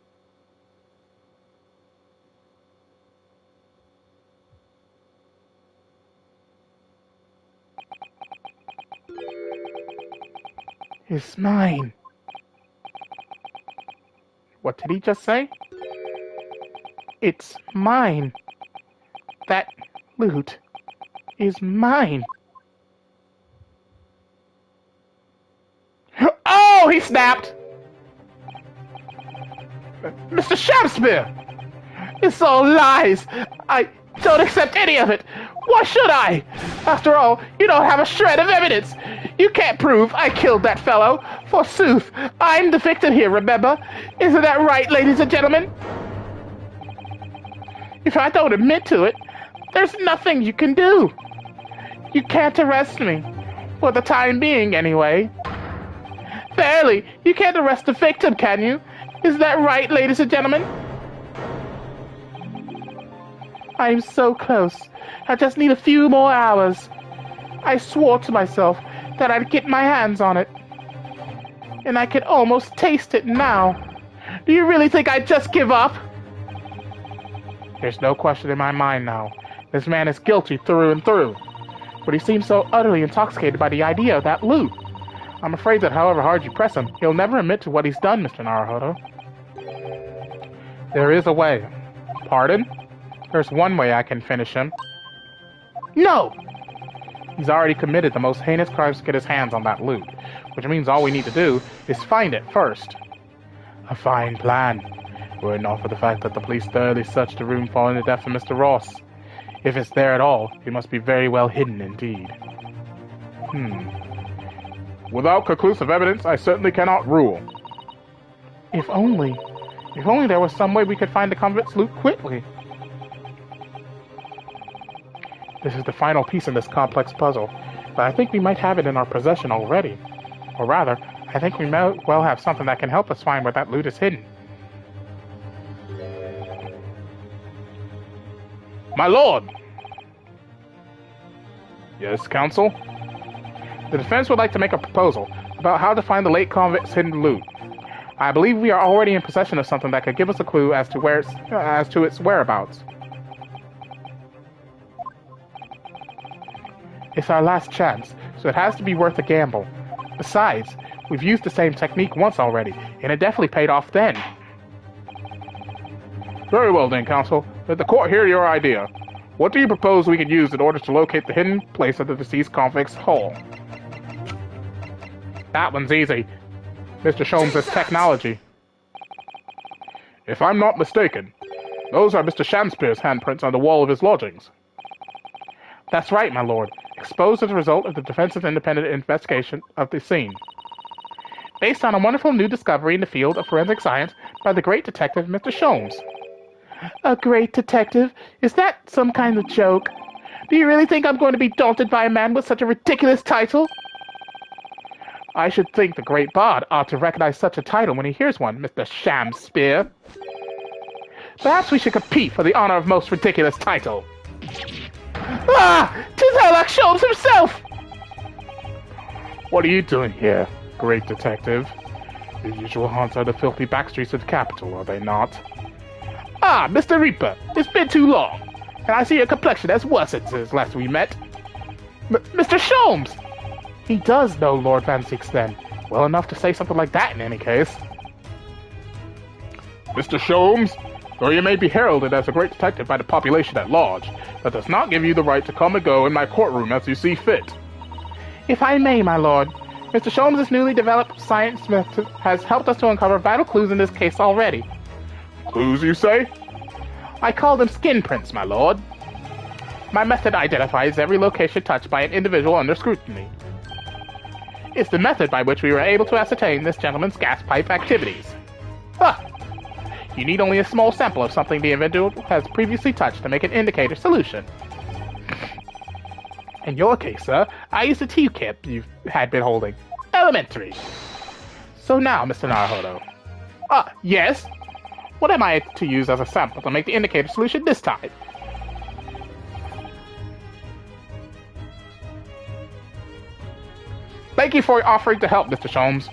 It's mine. What did he just say? It's mine. That loot is mine. Oh, he snapped! Mr. Shamspeare! It's all lies. I don't accept any of it. Why should I? After all, you don't have a shred of evidence. You can't prove I killed that fellow. Forsooth, I'm the victim here, remember? Isn't that right, ladies and gentlemen? If I don't admit to it, there's nothing you can do. You can't arrest me. For the time being, anyway. Barely. You can't arrest the victim, can you? Is that right, ladies and gentlemen? I'm so close. I just need a few more hours. I swore to myself that I'd get my hands on it. And I can almost taste it now. Do you really think I'd just give up? There's no question in my mind now. This man is guilty through and through. But he seems so utterly intoxicated by the idea of that loot. I'm afraid that however hard you press him, he'll never admit to what he's done, Mr. Naruhodo. There is a way. Pardon? There's one way I can finish him. No! He's already committed the most heinous crimes to get his hands on that loot, which means all we need to do is find it first. A fine plan, were it not for the fact that the police thoroughly searched the room following the death of Mr. Ross. If it's there at all, it must be very well hidden indeed. Without conclusive evidence, I certainly cannot rule. If only there was some way we could find the convict's loot quickly. This is the final piece in this complex puzzle, but I think we might have it in our possession already. Or rather, I think we may well have something that can help us find where that loot is hidden. My lord! Yes, counsel? The defense would like to make a proposal about how to find the late convict's hidden loot. I believe we are already in possession of something that could give us a clue as to its whereabouts. It's our last chance, so it has to be worth a gamble. Besides, we've used the same technique once already, and it definitely paid off then. Very well then, counsel. Let the court hear your idea. What do you propose we can use in order to locate the hidden place of the deceased convict's hull? That one's easy. Mr. Sholmes' technology. If I'm not mistaken, those are Mr. Shamspeare's handprints on the wall of his lodgings. That's right, my lord. Exposed as a result of the defense's independent investigation of the scene. Based on a wonderful new discovery in the field of forensic science by the great detective, Mr. Sholmes. A great detective? Is that some kind of joke? Do you really think I'm going to be daunted by a man with such a ridiculous title? I should think the great Bout ought to recognize such a title when he hears one, Mr. Shamspeare. Perhaps we should compete for the honor of most ridiculous title. Ah! 'Tis Herlock Sholmes himself! What are you doing here, great detective? Your usual haunts are the filthy backstreets of the capital, are they not? Ah, Mr. Reaper, it's been too long, and I see your complexion has worsened since last we met. Mr. Sholmes! He does know Lord Van Zieks then. Well enough to say something like that in any case. Mr. Sholmes, though you may be heralded as a great detective by the population at large, that does not give you the right to come and go in my courtroom as you see fit. If I may, my lord, Mr. Sholmes' newly developed science method has helped us to uncover vital clues in this case already. Clues, you say? I call them skin prints, my lord. My method identifies every location touched by an individual under scrutiny. It's the method by which we were able to ascertain this gentleman's gas pipe activities. Ah! You need only a small sample of something the individual has previously touched to make an indicator solution. In your case, sir, I used the teacup you had been holding. Elementary. So now, Mr. Naruhodo. Yes? What am I to use as a sample to make the indicator solution this time? Thank you for offering to help, Mr. Sholmes.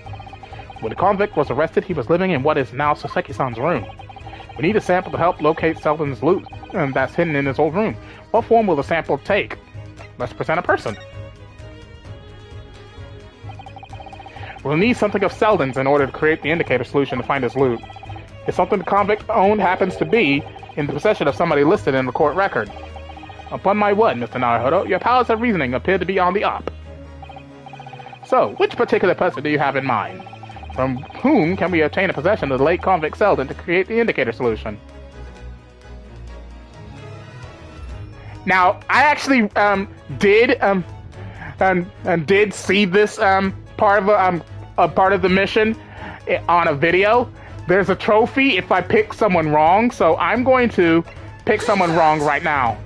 When the convict was arrested, he was living in what is now Soseki-san's room. We need a sample to help locate Selden's loot that's hidden in his old room. What form will the sample take? Let's present a person. We'll need something of Selden's in order to create the indicator solution to find his loot. If something the convict owned happens to be in the possession of somebody listed in the court record. Upon my word, Mr. Naruhodo, your powers of reasoning appear to be on the up. So, which particular person do you have in mind? From whom can we obtain a possession of the late convict Selden to create the indicator solution? Now, I actually did see this part of the mission on a video. There's a trophy if I pick someone wrong, so I'm going to pick someone wrong right now.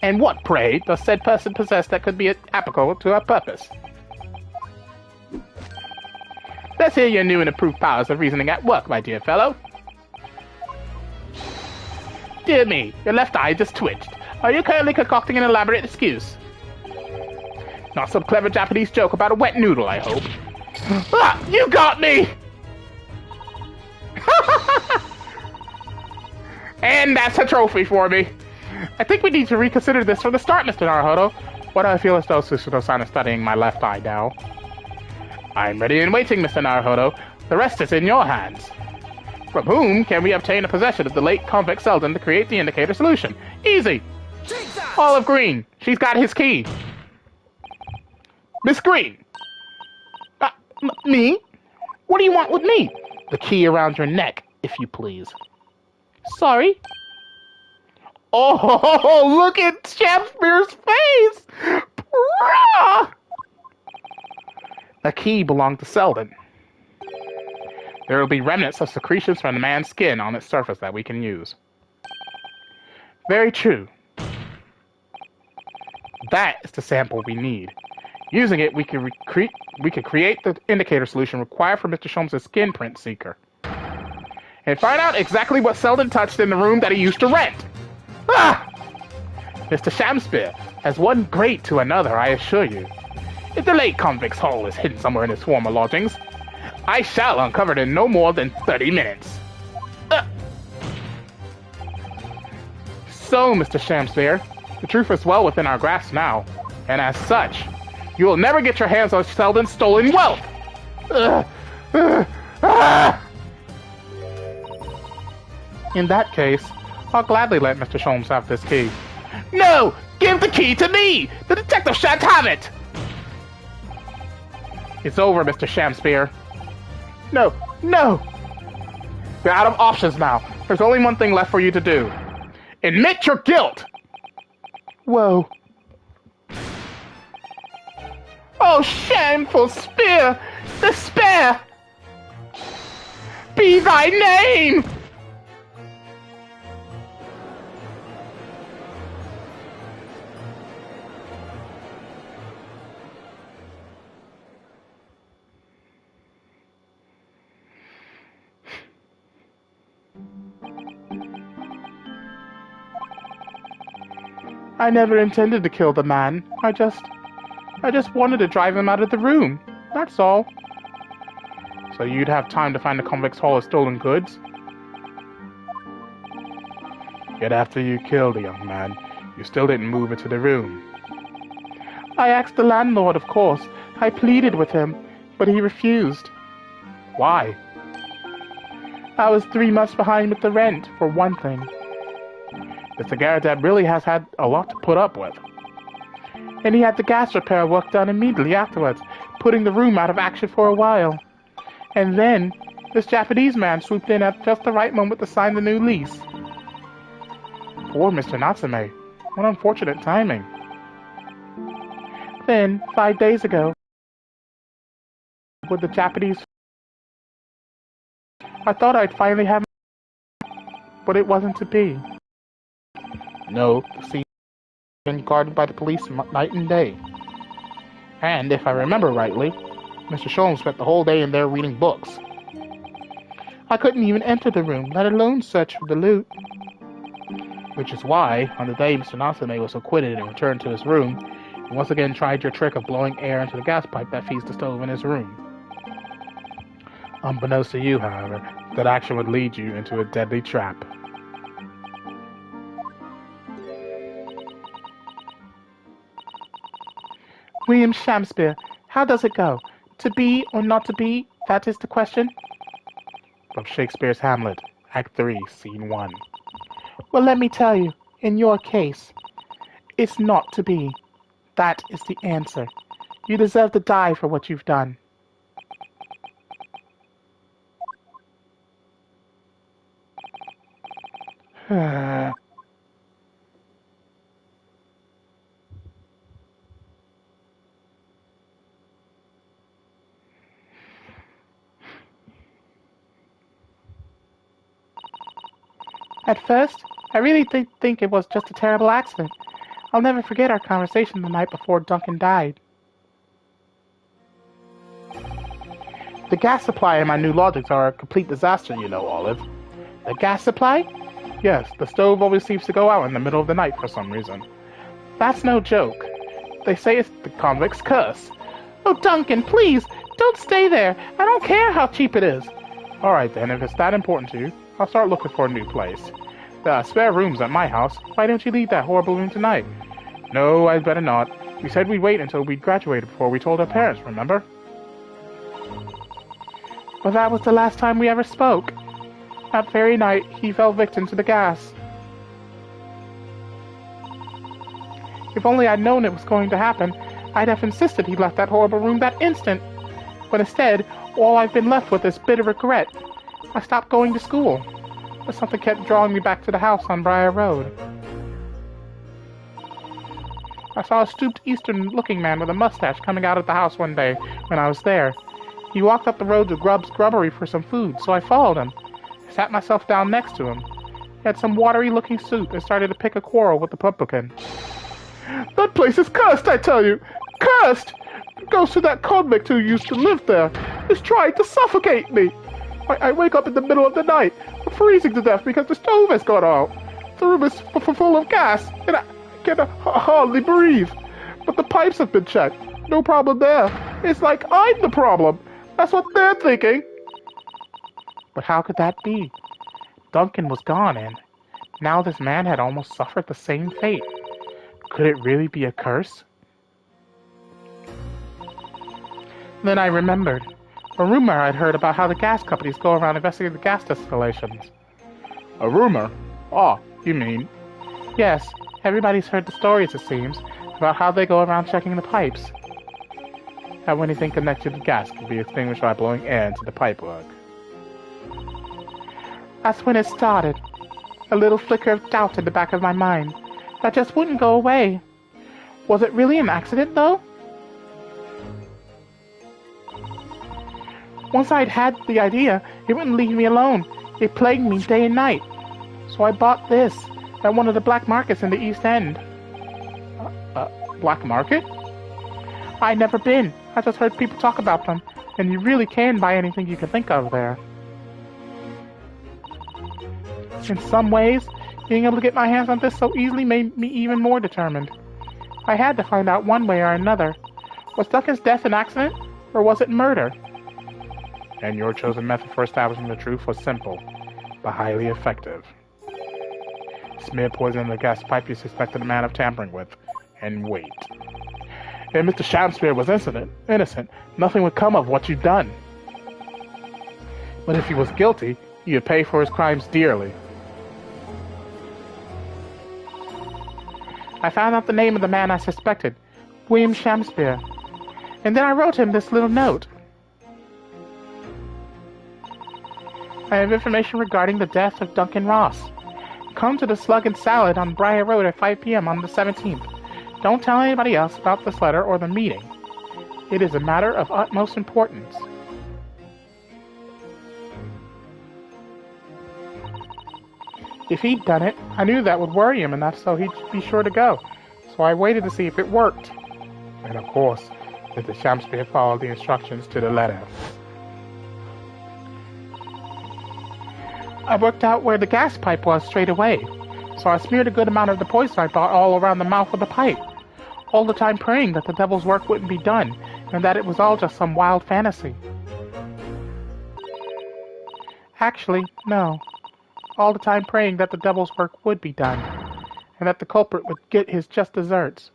And what, pray, does said person possess that could be applicable to our purpose? Let's hear your new and improved powers of reasoning at work, my dear fellow. Dear me, your left eye just twitched. Are you currently concocting an elaborate excuse? Not some clever Japanese joke about a wet noodle, I hope. Ah, you got me! And that's a trophy for me. I think we need to reconsider this from the start, Mr. Naruhodo. Why do I feel as though Susuno-san is studying my left eye now? I'm ready and waiting, Mr. Naruhodo. The rest is in your hands. From whom can we obtain a possession of the late convict Selden to create the indicator solution? Easy! Olive Green. She's got his key. Miss Green. Me? What do you want with me? The key around your neck, if you please. Sorry? Oh, look at Shakespeare's face! Brah! The key belonged to Selden. There will be remnants of secretions from the man's skin on its surface that we can use. Very true. That is the sample we need. Using it, we can create the indicator solution required for Mr. Sholmes' skin print seeker. And find out exactly what Selden touched in the room that he used to rent. Ah! Mr. Shamspeare has one great to another, I assure you. If the late convict's hull is hidden somewhere in his former lodgings, I shall uncover it in no more than 30 minutes. So, Mr. Shamspeare, the truth is well within our grasp now, and as such, you will never get your hands on Selden's stolen wealth! In that case, I'll gladly let Mr. Sholmes have this key. No! Give the key to me! The detective shan't have it! It's over, Mr. Shamspear. No! No! You're out of options now. There's only one thing left for you to do. Admit your guilt! Whoa. Oh, shameful spear! Despair! Be thy name! I never intended to kill the man. I just wanted to drive him out of the room. That's all. So you'd have time to find the convict's haul of stolen goods? Yet after you killed the young man, you still didn't move into the room. I asked the landlord, of course. I pleaded with him, but he refused. Why? I was 3 months behind with the rent, for one thing. Mr. Garrett really has had a lot to put up with. And he had the gas repair work done immediately afterwards, putting the room out of action for a while. And then, this Japanese man swooped in at just the right moment to sign the new lease. Poor Mr. Natsume. What unfortunate timing. Then, 5 days ago, with the Japanese... I thought I'd finally have... But it wasn't to be. No, the scene was been guarded by the police night and day. And, if I remember rightly, Mr. Sholmes spent the whole day in there reading books. I couldn't even enter the room, let alone search for the loot. Which is why, on the day Mr. Natsume was acquitted and returned to his room, you once again tried your trick of blowing air into the gas pipe that feeds the stove in his room. Unbeknownst to you, however, that action would lead you into a deadly trap. William Shamspear, how does it go? To be or not to be, that is the question? From Shakespeare's Hamlet, Act 3, Scene 1. Well, let me tell you, in your case, it's not to be. That is the answer. You deserve to die for what you've done. At first, I really did think it was just a terrible accident. I'll never forget our conversation the night before Duncan died. The gas supply in my new lodgings are a complete disaster, you know, Olive. The gas supply? Yes, the stove always seems to go out in the middle of the night for some reason. That's no joke. They say it's the convict's curse. Oh, Duncan, please, don't stay there. I don't care how cheap it is. Alright then, if it's that important to you, I'll start looking for a new place. There are spare rooms at my house. Why don't you leave that horrible room tonight? No, I'd better not. We said we'd wait until we'd graduated before we told our parents, remember? Well, that was the last time we ever spoke. That very night, he fell victim to the gas. If only I'd known it was going to happen, I'd have insisted he left that horrible room that instant. But instead, all I've been left with is bitter regret. I stopped going to school, but something kept drawing me back to the house on Briar Road. I saw a stooped Eastern-looking man with a mustache coming out of the house one day when I was there. He walked up the road to Grubb's Grubbery for some food, so I followed him. I sat myself down next to him. He had some watery-looking soup and started to pick a quarrel with the publican. That place is cursed, I tell you! Cursed! It goes to that convict who used to live there. He's trying to suffocate me. I wake up in the middle of the night, freezing to death because the stove has gone out. The room is full of gas, and I can hardly breathe. But the pipes have been checked. No problem there. It's like I'm the problem. That's what they're thinking. But how could that be? Duncan was gone, and now this man had almost suffered the same fate. Could it really be a curse? Then I remembered. A rumor I'd heard about how the gas companies go around investigating the gas installations. A rumor? Oh, you mean? Yes, everybody's heard the stories, it seems, about how they go around checking the pipes. How anything connected to gas can be extinguished by blowing air into the pipework. That's when it started. A little flicker of doubt in the back of my mind that just wouldn't go away. Was it really an accident, though? Once I'd had the idea, it wouldn't leave me alone. It plagued me day and night. So I bought this at one of the black markets in the East End. Black market? I'd never been. I just heard people talk about them, and you really can buy anything you can think of there. In some ways, being able to get my hands on this so easily made me even more determined. I had to find out one way or another. Was Duncan's death an accident, or was it murder? And your chosen method for establishing the truth was simple, but highly effective. Smear poison in the gas pipe you suspected a man of tampering with, and wait. If Mr. Shakespeare was innocent, nothing would come of what you'd done. But if he was guilty, you'd pay for his crimes dearly. I found out the name of the man I suspected, William Shakespeare, and then I wrote him this little note. I have information regarding the death of Duncan Ross. Come to the Slug and Salad on Briar Road at 5 p.m. on the 17th. Don't tell anybody else about this letter or the meeting. It is a matter of utmost importance. If he'd done it, I knew that would worry him enough so he'd be sure to go. So I waited to see if it worked. And of course, Mr. Shakespeare followed the instructions to the letter. I worked out where the gas pipe was straight away, so I smeared a good amount of the poison I bought all around the mouth of the pipe, all the time praying that the devil's work wouldn't be done, and that it was all just some wild fantasy. Actually, no. All the time praying that the devil's work would be done, and that the culprit would get his just deserts.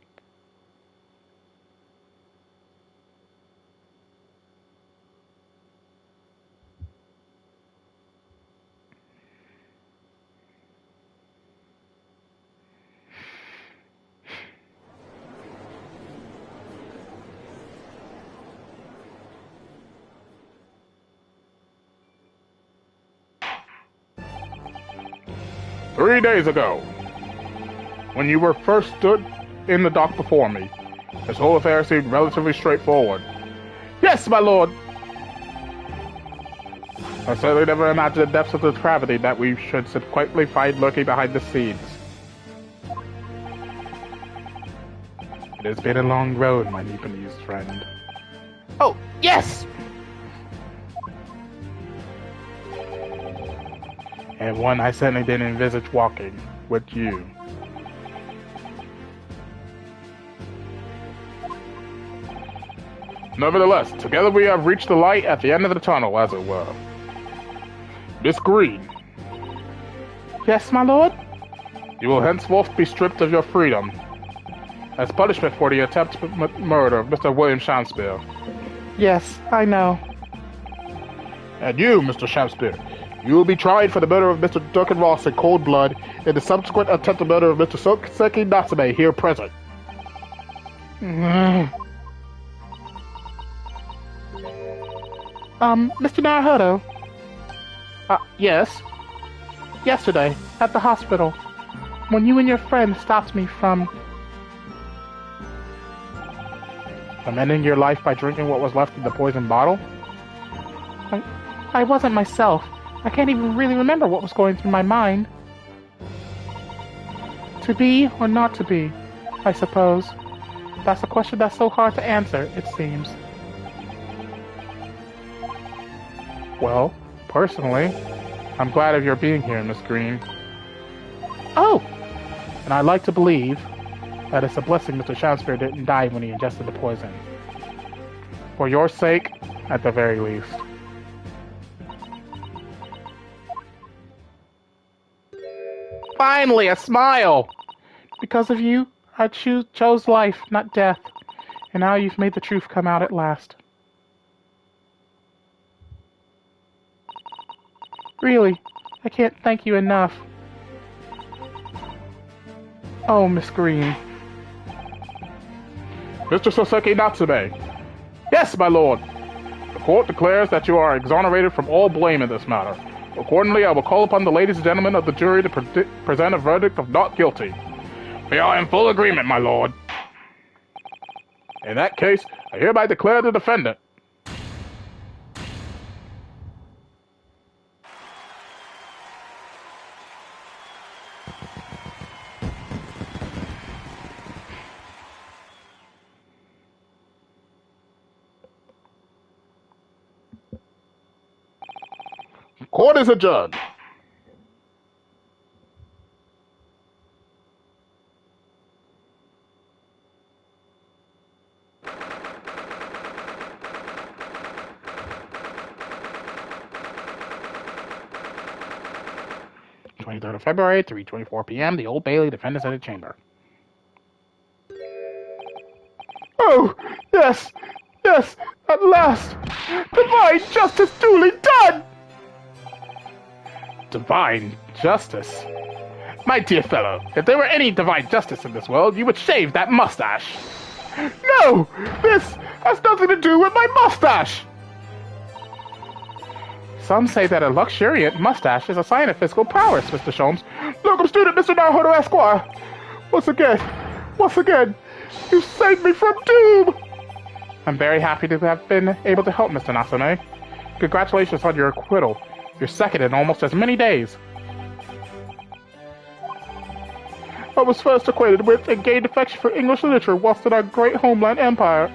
"3 days ago, when you were first stood in the dock before me, this whole affair seemed relatively straightforward." "Yes, my lord." "I certainly never imagined the depths of the depravity that we should so quietly find lurking behind the scenes. It has been a long road, my Nepalese friend." "Oh, yes!" "And one I certainly didn't envisage walking with you." "Nevertheless, together we have reached the light at the end of the tunnel, as it were. Miss Green." "Yes, my lord?" "You will henceforth be stripped of your freedom, as punishment for the attempted murder of Mr. William Shakespeare." "Yes, I know." "And you, Mr. Shakespeare, you will be tried for the murder of Mr. Duncan Ross in cold blood and the subsequent attempted murder of Mr. Seki Natsume here present." Mr. Naruhodo? Yes? Yesterday, at the hospital, when you and your friend stopped me from ending your life by drinking what was left in the poison bottle? I wasn't myself. I can't even really remember what was going through my mind. To be or not to be, I suppose. That's a question that's so hard to answer, it seems. Well, personally, I'm glad of your being here, Miss Green. Oh! And I'd like to believe that it's a blessing Mr. Shakespeare didn't die when he ingested the poison. For your sake, at the very least. Finally, a smile! Because of you, I chose life, not death. And now you've made the truth come out at last. Really, I can't thank you enough. Oh, Miss Green. Mr. Soseki Natsume. Yes, my lord. The court declares that you are exonerated from all blame in this matter. Accordingly, I will call upon the ladies and gentlemen of the jury to present a verdict of not guilty. We are in full agreement, my lord. In that case, I hereby declare the defendant. Court is adjourned. February, 3:24 p.m. The Old Bailey Defendants Senate Chamber. Oh, yes, yes, at last! Divine justice duly done! Divine justice? My dear fellow, if there were any divine justice in this world, you would shave that mustache. No! This has nothing to do with my mustache! Some say that a luxuriant mustache is a sign of physical prowess, Mr. Sholmes. Locum student, Mr. Naruhodo Esquire! Once again, you saved me from doom! I'm very happy to have been able to help, Mr. Natsume. Congratulations on your acquittal. You're second in almost as many days. I was first acquainted with and gained affection for English literature whilst in our great homeland empire.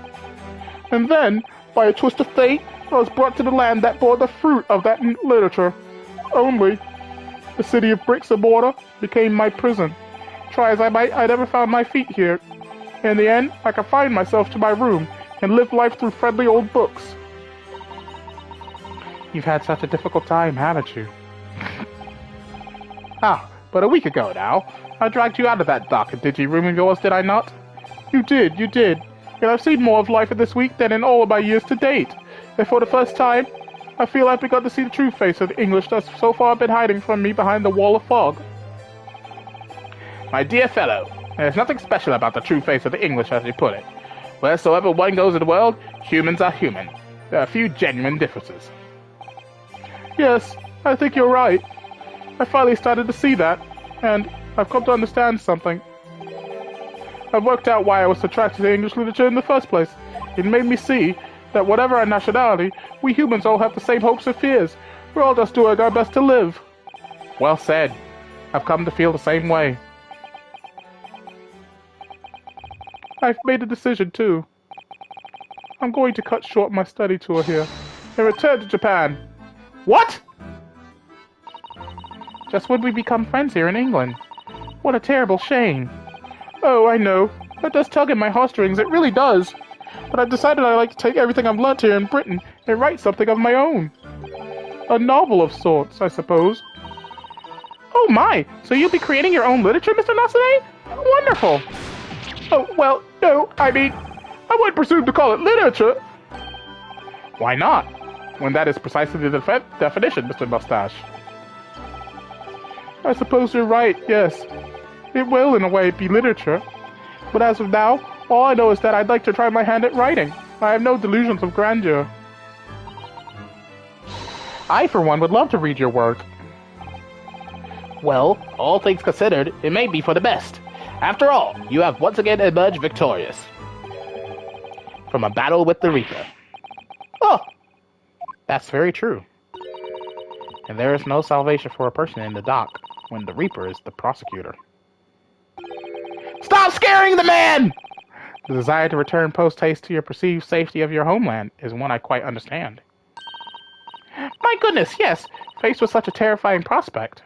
And then, by a twist of fate, I was brought to the land that bore the fruit of that literature. Only, the city of bricks and mortar became my prison. Try as I might, I never found my feet here. In the end, I confined myself to my room and lived life through friendly old books. You've had such a difficult time, haven't you? But a week ago now, I dragged you out of that dark and dingy room of yours, did I not? You did. And I've seen more of life in this week than in all of my years to date. And for the first time, I feel I've begun to see the true face of the English that's so far been hiding from me behind the wall of fog. My dear fellow, there's nothing special about the true face of the English, as you put it. Wheresoever one goes in the world, humans are human. There are a few genuine differences. Yes, I think you're right. I finally started to see that, and I've come to understand something. I've worked out why I was attracted to English literature in the first place. It made me see that whatever our nationality, we humans all have the same hopes and fears. We're all just doing our best to live. Well said. I've come to feel the same way. I've made a decision, too. I'm going to cut short my study tour here and return to Japan. What? Just when we become friends here in England. What a terrible shame. Oh, I know. That does tug at my heartstrings, it really does. But I've decided I'd like to take everything I've learned here in Britain and write something of my own. A novel of sorts, I suppose. Oh my! So you'll be creating your own literature, Mr. Natsume? Wonderful! Oh, well, no, I mean, I wouldn't presume to call it literature. Why not? When that is precisely the definition, Mr. Mustache. I suppose you're right, yes. It will, in a way, be literature. But as of now, all I know is that I'd like to try my hand at writing. I have no delusions of grandeur. I, for one, would love to read your work. Well, all things considered, it may be for the best. After all, you have once again emerged victorious from a battle with the Reaper. Oh, that's very true. And there is no salvation for a person in the dock when the Reaper is the prosecutor. Stop scaring the man! The desire to return post-haste to your perceived safety of your homeland is one I quite understand. My goodness, yes, faced with such a terrifying prospect.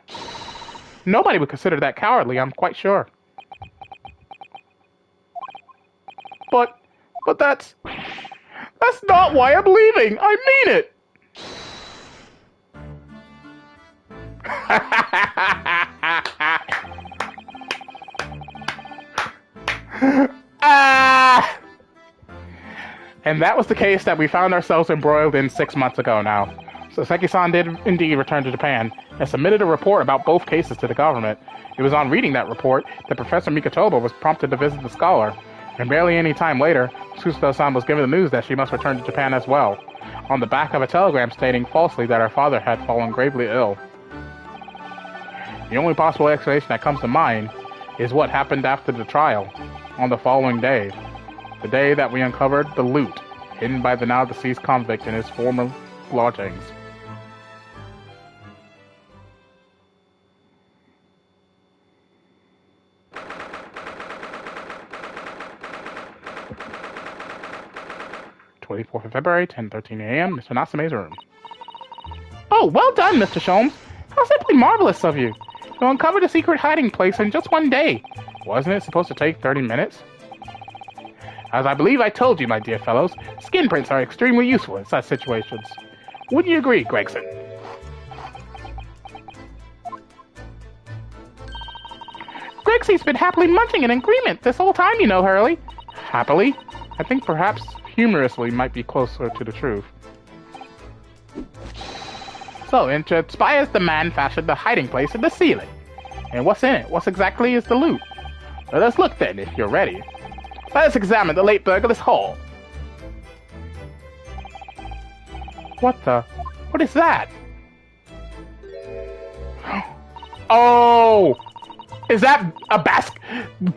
Nobody would consider that cowardly, I'm quite sure. But that's not why I'm leaving. I mean it. And that was the case that we found ourselves embroiled in 6 months ago now. So Seki-san did indeed return to Japan, and submitted a report about both cases to the government. It was on reading that report that Professor Mikotoba was prompted to visit the scholar, and barely any time later, Susato-san was given the news that she must return to Japan as well, on the back of a telegram stating falsely that her father had fallen gravely ill. The only possible explanation that comes to mind is what happened after the trial, on the following day, the day that we uncovered the loot hidden by the now deceased convict in his former lodgings. '24th of February, 10:13 a.m., Mr. Natsume's room. Oh, well done, Mr. Sholmes. How simply marvelous of you. You uncovered a secret hiding place in just one day. Wasn't it supposed to take 30 minutes? As I believe I told you, my dear fellows, skin prints are extremely useful in such situations. Wouldn't you agree, Gregson? Gregsy's been happily munching in agreement this whole time, you know, Hurley. Happily? I think perhaps humorously might be closer to the truth. So, Inspire's the man fashioned the hiding place in the ceiling. And what's in it? What exactly is the loot? Let us look then, if you're ready. Let us examine the late burglar's hall. What the? What is that? Oh! Is that a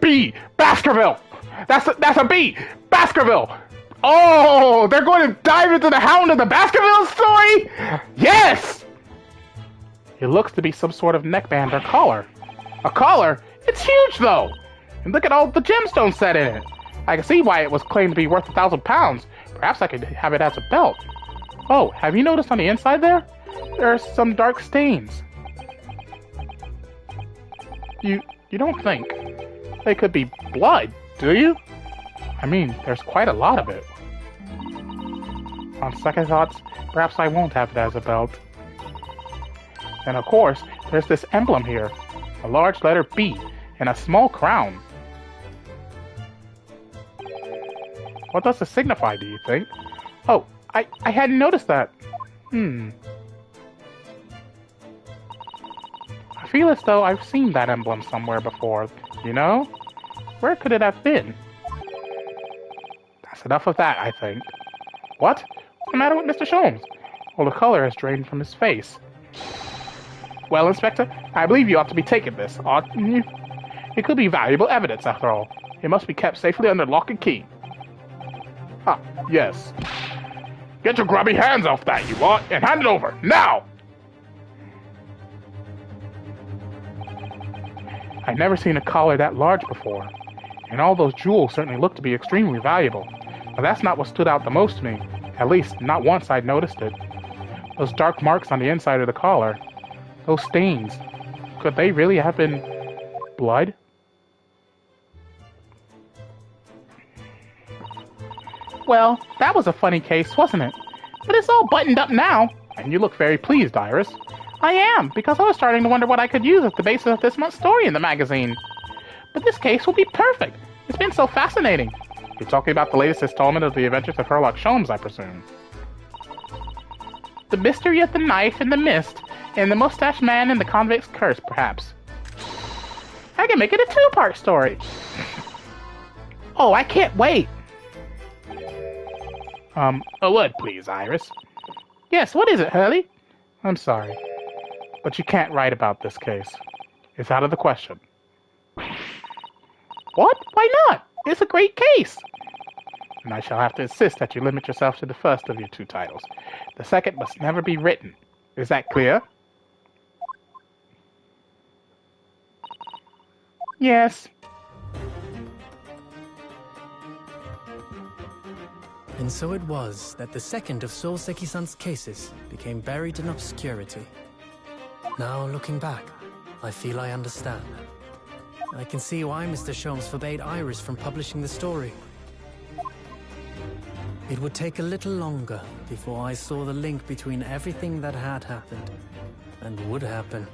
B! Baskerville! That's a B! Baskerville! Oh! They're going to dive into the Hound of the Baskerville story? Yes! It looks to be some sort of neckband or collar. A collar? It's huge, though! And look at all the gemstones set in it. I can see why it was claimed to be worth 1,000 pounds. Perhaps I could have it as a belt. Oh, have you noticed on the inside there? There are some dark stains. You don't think they could be blood, do you? I mean, there's quite a lot of it. On second thoughts, perhaps I won't have it as a belt. And of course, there's this emblem here. A large letter B and a small crown. What does this signify, do you think? Oh, I hadn't noticed that. I feel as though I've seen that emblem somewhere before, you know? Where could it have been? That's enough of that, I think. What? What's the matter with Mr. Sholmes? Well, the color has drained from his face. Well, Inspector, I believe you ought to be taking this, oughtn't you? It could be valuable evidence, after all. It must be kept safely under lock and key. Ah, yes. Get your grubby hands off that, you lot, and hand it over, now! I've never seen a collar that large before, and all those jewels certainly look to be extremely valuable. But that's not what stood out the most to me. At least, not once I'd noticed it. Those dark marks on the inside of the collar. Those stains. Could they really have been blood? Well, that was a funny case, wasn't it? But it's all buttoned up now. And you look very pleased, Iris. I am, because I was starting to wonder what I could use as the basis of this month's story in the magazine. But this case will be perfect. It's been so fascinating. You're talking about the latest installment of the Adventures of Sherlock Holmes, I presume. The mystery of the knife and the mist, and the mustache man and the convict's curse, perhaps. I can make it a two-part story. Oh, I can't wait. A word, please, Iris. Yes, what is it, Hurley? I'm sorry, but you can't write about this case. It's out of the question. What? Why not? It's a great case. And I shall have to insist that you limit yourself to the first of your two titles. The second must never be written. Is that clear? Yes. And so it was that the second of Souseki-san's cases became buried in obscurity. Now, looking back, I feel I understand. I can see why Mr. Sholmes forbade Iris from publishing the story. It would take a little longer before I saw the link between everything that had happened and would happen.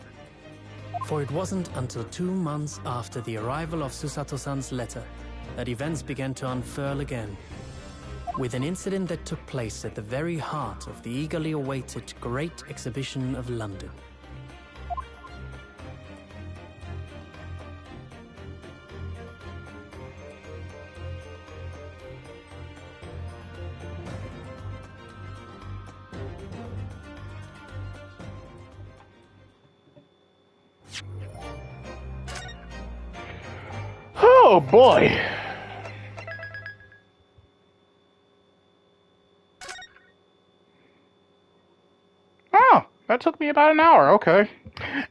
For it wasn't until 2 months after the arrival of Susato-san's letter that events began to unfurl again, with an incident that took place at the very heart of the eagerly awaited Great Exhibition of London. Oh boy. Oh, that took me about an hour. Okay.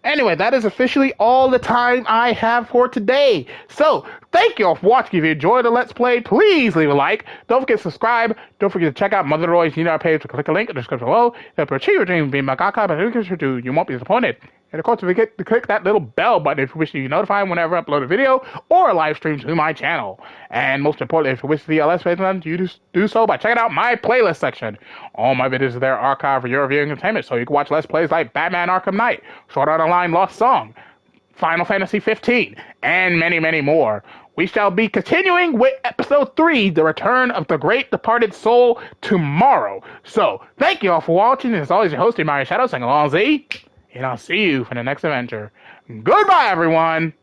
Anyway, that is officially all the time I have for today. So, thank you all for watching. If you enjoyed the Let's Play, please leave a like. Don't forget to subscribe. Don't forget to check out Mother Roy's page. Click a link in the description below. To achieve your dreams being Magaka, but you won't be disappointed. And of course, don't forget to click that little bell button if you wish to be notified whenever I upload a video or a live stream to my channel. And most importantly, if you wish to see a Let's Play, you just do so by checking out my playlist section. All my videos are there archived for your viewing entertainment, so you can watch Let's Plays like Batman Arkham Knight, Sword Art Online Lost Song, Final Fantasy 15, and many, many more. We shall be continuing with episode 3, The Return of the Great Departed Soul, tomorrow. So, thank you all for watching. As always, your host, Mario Shadow, saying along Z. And I'll see you for the next adventure. Goodbye, everyone!